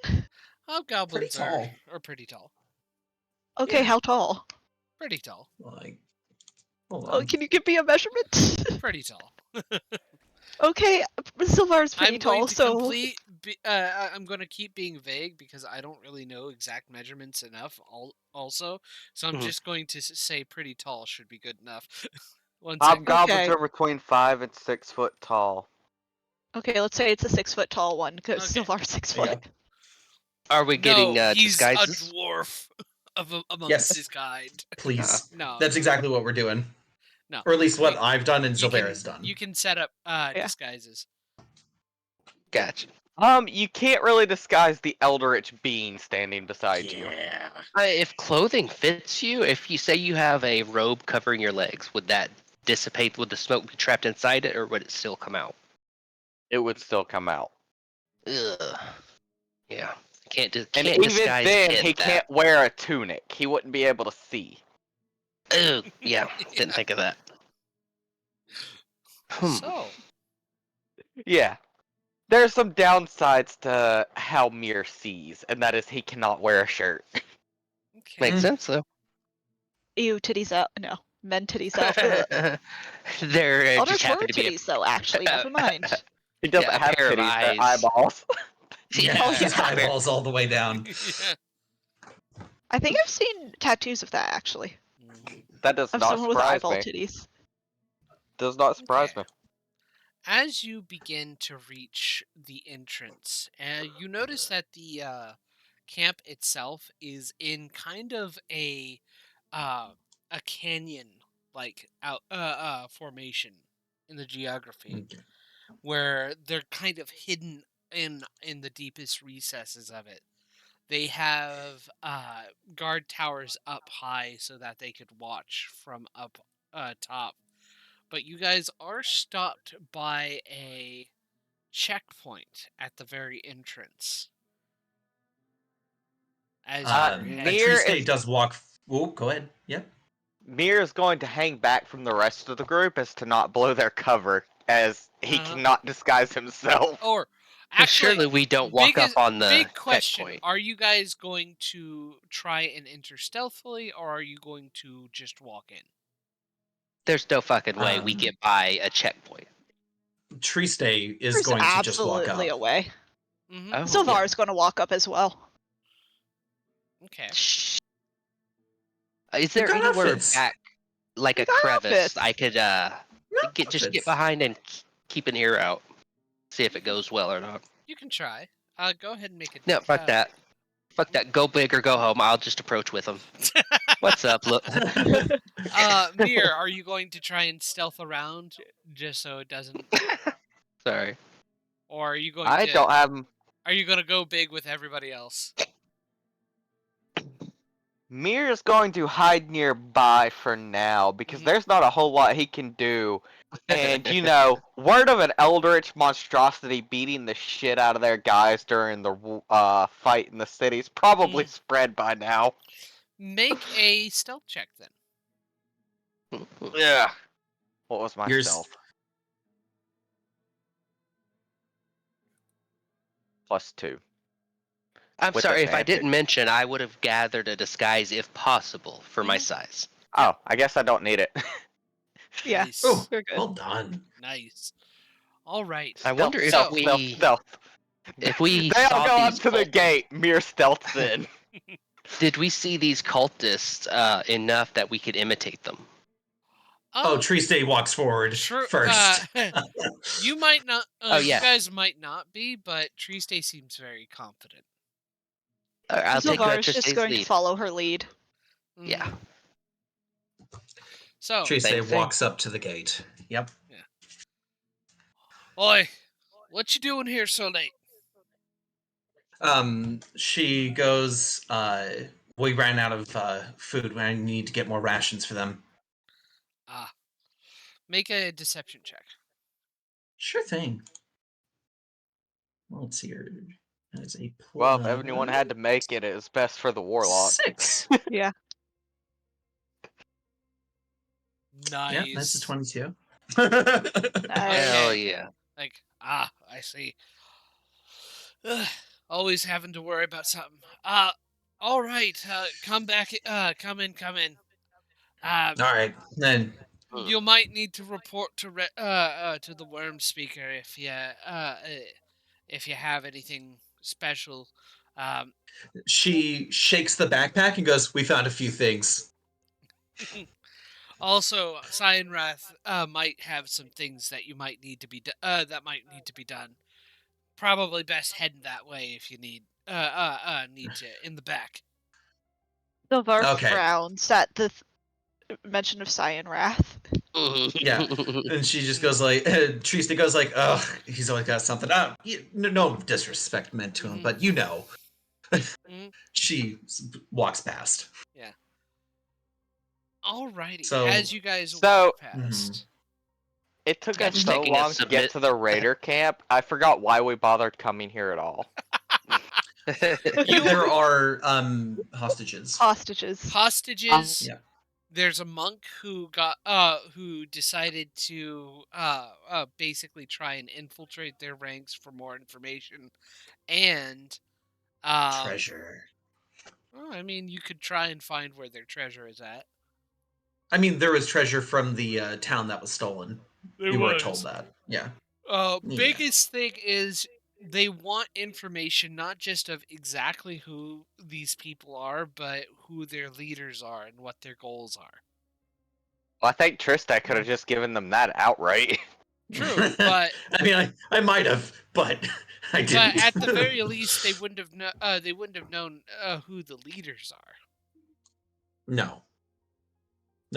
Hobgoblins Pretty tall. are pretty tall. Okay, Yeah. how tall? Pretty tall. Like, hold Oh, on. can you give me a measurement? Pretty tall. Okay, Silvar's pretty I'm tall, going to so I'm going to keep being vague because I don't really know exact measurements enough. Also, so I'm just going to say pretty tall should be good enough. One second. Hobgoblins Okay. are between 5 and 6 foot tall. okay, let's say it's a 6 foot tall one because Okay. Silvar's 6 Yeah. foot. Are we getting No, he's disguises? a dwarf amongst Yes. his kind. Please. No, That's exactly what we're doing. no. Or at least what We- I've done and You can, Zilvera's done. you can set up disguises. Gotcha. You can't really disguise the eldritch being standing beside you. Yeah. If clothing fits you, if you say you have a robe covering your legs, would that dissipate? Would the smoke be trapped inside it, or would it still come out? It would still come out. Ugh. Yeah. Can't And even disguise then, kit he that. can't wear a tunic. He wouldn't be able to see. Ugh. Yeah. Didn't think of that. So, Yeah. There's some downsides to how Mir sees, and that is he cannot wear a shirt. okay. Makes sense though. Ew, titties out. No, men titties out. Ugh. There Eldritch just horror happened to be titties, though, actually. Never mind. He doesn't Yeah, a have pair of titties, they're eyes. eyeballs. Yeah, Yeah. his eyeballs all the way down. Yeah. I think I've seen tattoos of that actually, That does of not someone with surprise eyeball me. titties. Does not surprise Okay. me. As you begin to reach the entrance, you notice that the camp itself is in kind of a canyon like out formation in the geography, Okay. where they're kind of hidden in the deepest recesses of it. They have guard towers up high so that they could watch from up top. But you guys are stopped by a checkpoint at the very entrance. As you're heading. Mir Triste is does walk. Oh, go ahead. Yep. Mir is going to hang back from the rest of the group as to not blow their cover, as he Uh-huh. cannot disguise himself. Or Well, actually, surely we don't walk up on the big question: checkpoint. are you guys going to try and enter stealthily, or are you going to just walk in? There's no fucking way we Um, get by a checkpoint. Triste is There's going to just walk absolutely up. a way. Mm-hmm. Oh, Sylvar's going to walk up as well. Okay. Shh. Is They've there got anywhere outfits. back, like a They've got crevice, outfits. I could just get outfits. behind and keep an ear out, see if it goes well or not. You can try. Go ahead and make it. No, fuck that. Fuck that. Go big or go home. I'll just approach with them. What's up? Look. Mir, are you going to try and stealth around just so it doesn't, Sorry. or are you going I to? don't have. Are you going to go big with everybody else? Mir is going to hide nearby for now because Mhm. there's not a whole lot he can do. And you know, word of an eldritch monstrosity beating the shit out of their guys during the fight in the city is probably spread by now. Make a stealth check then. Yeah. What was my Yours- stealth? +2. I'm With sorry, if I advantage. didn't mention, I would have gathered a disguise if possible for my Mhm. size. Oh, I guess I don't need it. Yeah. Nice. Oh, You're good. well done. Nice. All right. I wonder if So- we if we They all saw go up these to the cultists- gate. Mir stealths in. Did we see these cultists enough that we could imitate them? Oh, Triste walks forward Sure. first. You might not. Oh, yeah. You guys might not be, but Triste seems very confident. I'll take Sylvar's just Triste's going to lead. follow her lead. Yeah. Mhm. So, Triste Same thing. walks up to the gate. Yep. oi, what you doing here so late? She goes, we ran out of food. I need to get more rations for them. Make a deception check. Sure thing. Well, let's see here. That is a Well, if anyone had to make it, it was best for the warlock. 6. Yeah. Nice. Yeah, that's a 22. Hell Okay. yeah. Like, I see. Ugh, always having to worry about something. All right. Come back. Come in. All right, then. You might need to report to the worm speaker if you have anything special. She shakes the backpack and goes, "We found a few things." Also, Cyanrath might have some things that you might need to be done. Probably best heading that way if you need to in the back. Sylvar Okay. frowns at the mention of Cyanrath. Yeah. And she just goes like, Trista goes like, "Oh, he's always got something." No disrespect meant to him, but you know. Mhm. She walks past. Yeah. Alrighty. So- As you guys So- walk past. It took I'm us just so taking a long to submit- get to the raider camp, I forgot why we bothered coming here at all. There are hostages. Hostages. Hostages. Yeah. There's a monk who decided to basically try and infiltrate their ranks for more information, and Treasure. well, I mean, you could try and find where their treasure is at. I mean, there was treasure from the town that was stolen. We were told that. Yeah. Biggest thing is they want information not just of exactly who these people are, but who their leaders are and what their goals are. Well, I think Trista could have just given them that outright. True, but I mean, I might have, but I didn't. but at the very least, they wouldn't have known who the leaders are. No,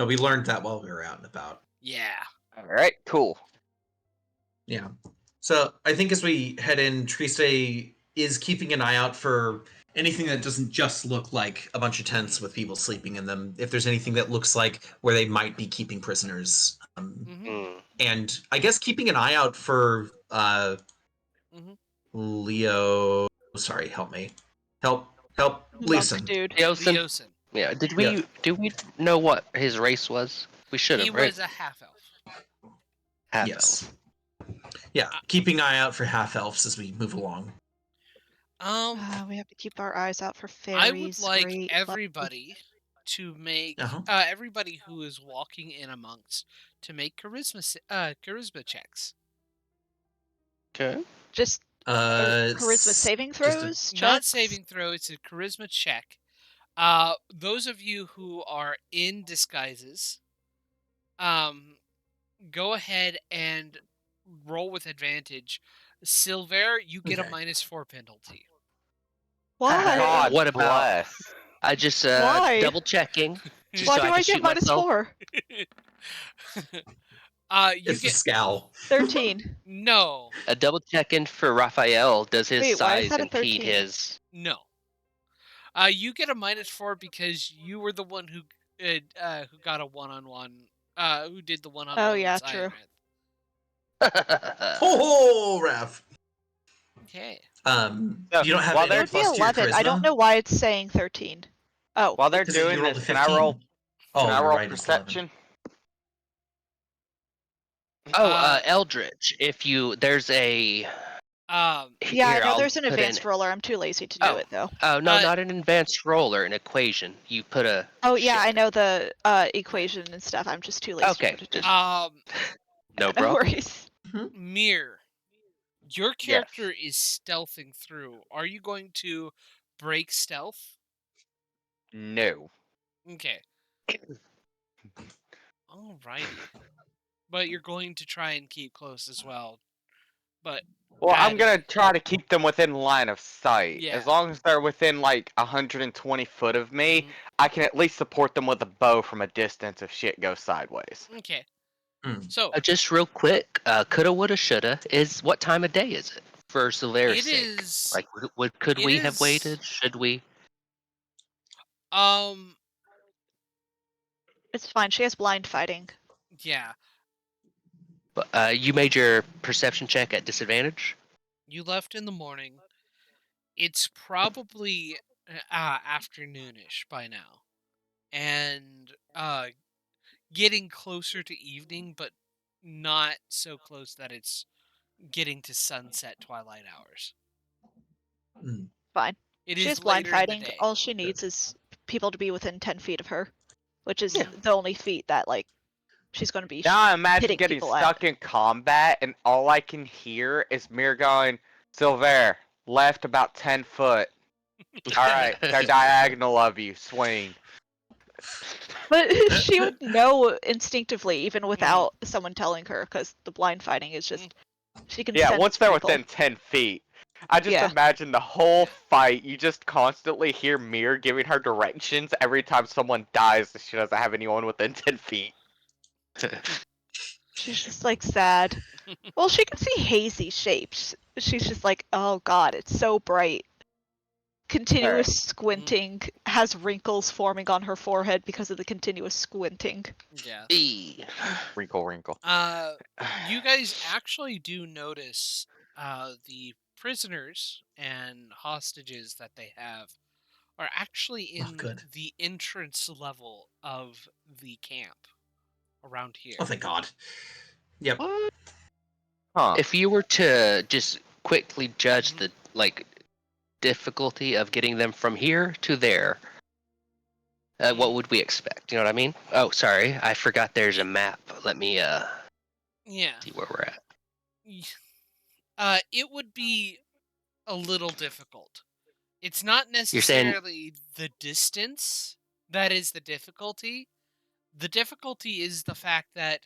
we learned that while we were out and about. Yeah. Alright, cool. Yeah. So I think as we head in, Triste is keeping an eye out for anything that doesn't just look like a bunch of tents with people sleeping in them. If there's anything that looks like where they might be keeping prisoners. And I guess keeping an eye out for Leo. Sorry, help me. Help. Leeson. Dude. Leosin. Yeah. Do we know what his race was? We should have, He right? was a half elf. Half Yes. Yeah, keeping an eye out for half elves as we move along. We have to keep our eyes out for I would fairies. like Great. everybody to make everybody who is walking in amongst to make charisma checks. Okay. Just charisma saving throws? Not checks? saving throw, it's a charisma check. Those of you who are in disguises, go ahead and roll with advantage. Silver, you get a -4 penalty. Why? God What about- bless. I just Why? double checking. Just Why so do I I can get shoot myself. -4? You It's the get scowl. 13. no. A double checking for Raphael. Does his Wait, why is size that a impede 13? his? No. You get a -4 because you were the one who got a one-on-one. Who did the one-on-one? Oh, yeah, with true. Oh, Raph. Okay. You don't have while any they're- It would be plus to your 11. I don't charisma? know why it's saying 13. Oh. While they're Because doing you rolled this, a can I roll? 15. Oh, Can I you're roll right, it's 11. perception? Eldritch. If there's a. Um. Yeah, I know I'll there's an put advanced roller. I'm too lazy to do it, though. Oh, no, not an advanced roller, an equation. You put a. Oh, yeah, shit. I know the equation and stuff. I'm just too lazy Okay, to put it just- down. No No problem. worries. Mir, your character is stealthing through. Are you going to break stealth? No. Okay. Alrighty. But you're going to try and keep close as well. But Well, I'm add- gonna try to keep them within line of sight. Yeah. As long as they're within like 120 foot of me, I can at least support them with a bow from a distance if shit goes sideways. Okay. So just real quick, coulda, woulda, shoulda. What time of day is it for Silvera's it sake? is. Like, could it we have is- waited? Should we? It's fine. She has blind fighting. Yeah. But you made your perception check at disadvantage. You left in the morning. It's probably afternoonish by now, and getting closer to evening, but not so close that it's getting to sunset twilight hours. Fine. It She is has blind later in the fighting. day. All she needs is people to be within 10 feet of her, which is Yeah. the only feat that, like, she's going to be Now I imagine hitting getting people at. stuck in combat and all I can hear is Mir going, Silver, left about 10 foot. Alright, they're diagonal of you, swing. But she would know instinctively, even without someone telling her, because the blind fighting is just she can. Yeah, sense once they're people. within 10 feet. I just Yeah. imagine the whole fight, you just constantly hear Mir giving her directions every time someone dies that she doesn't have anyone within 10 feet. She's just like sad. Well, she can see hazy shapes. She's just like, oh god, it's so bright. Continuous squinting, has wrinkles forming on her forehead because of the continuous squinting. Yeah. Wrinkle. You guys actually do notice the prisoners and hostages that they have are actually in the entrance level of the camp around here. Oh, thank God. Yep. Huh. If you were to just quickly judge the difficulty of getting them from here to there, what would we expect? You know what I mean? Oh, sorry, I forgot there's a map. Let me see where we're at. it would be a little difficult. It's not You're saying necessarily the distance that is the difficulty. The difficulty is the fact that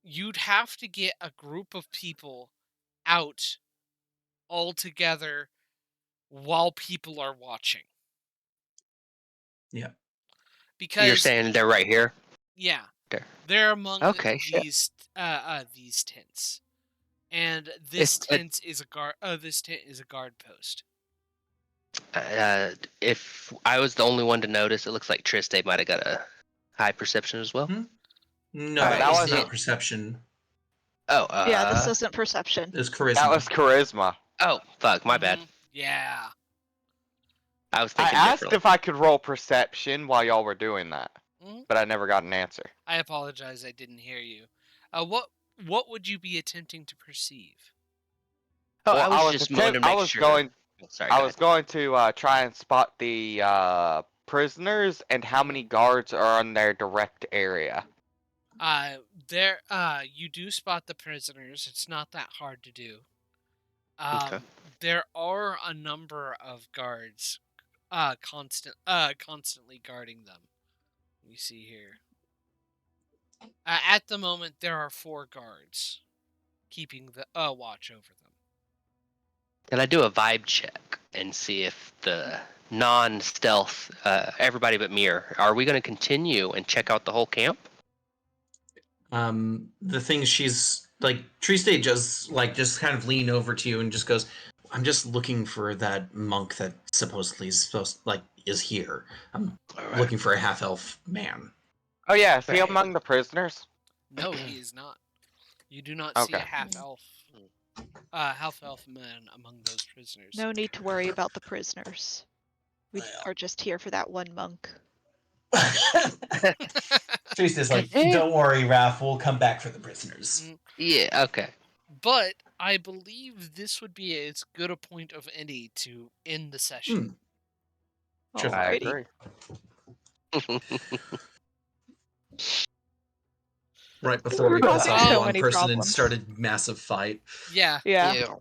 you'd have to get a group of people out all together while people are watching. Yeah. Because you're saying they're right here? yeah, There. they're among Okay, shit. these tents, and this It's tent is a guard. This tent is a guard post. if I was the only one to notice, it looks like Triste might have got a high perception as well. No, That that was was not it. perception. Oh, Yeah, this isn't perception. It was charisma. That was charisma. Oh, fuck, my bad. Yeah. I was I thinking asked differently. if I could roll perception while y'all were doing that, Mhm. but I never got an answer. I apologize, I didn't hear you. What would you be attempting to perceive? Oh, Well, I was just wanting to make sure. Sorry, I go was going to try and spot the prisoners and how many guards are on their direct area. You do spot the prisoners. It's not that hard to do. Okay. There are a number of guards, constantly guarding them. Let me see here. At the moment, there are 4 guards keeping the watch over them. Can I do a vibe check and see if the non-stealth, everybody but me, are we going to continue and check out the whole camp? The thing she's like, Triste just kind of lean over to you and just goes, "I'm just looking for that monk that supposedly is here. I'm looking for a half elf man." Oh yeah, is he Right. among the prisoners? No, he is not. You do not see a Okay. half elf man among those prisoners. No need to worry about the prisoners. We are just here for that one monk. Triste's like, "Don't worry, Raph. We'll come back for the prisoners." Yeah, okay. But I believe this would be as good a point of any to end the session. Sure. I Alrighty. agree. Right before we Causing piss off so the one many person and problems. started massive fight. Yeah. Yeah.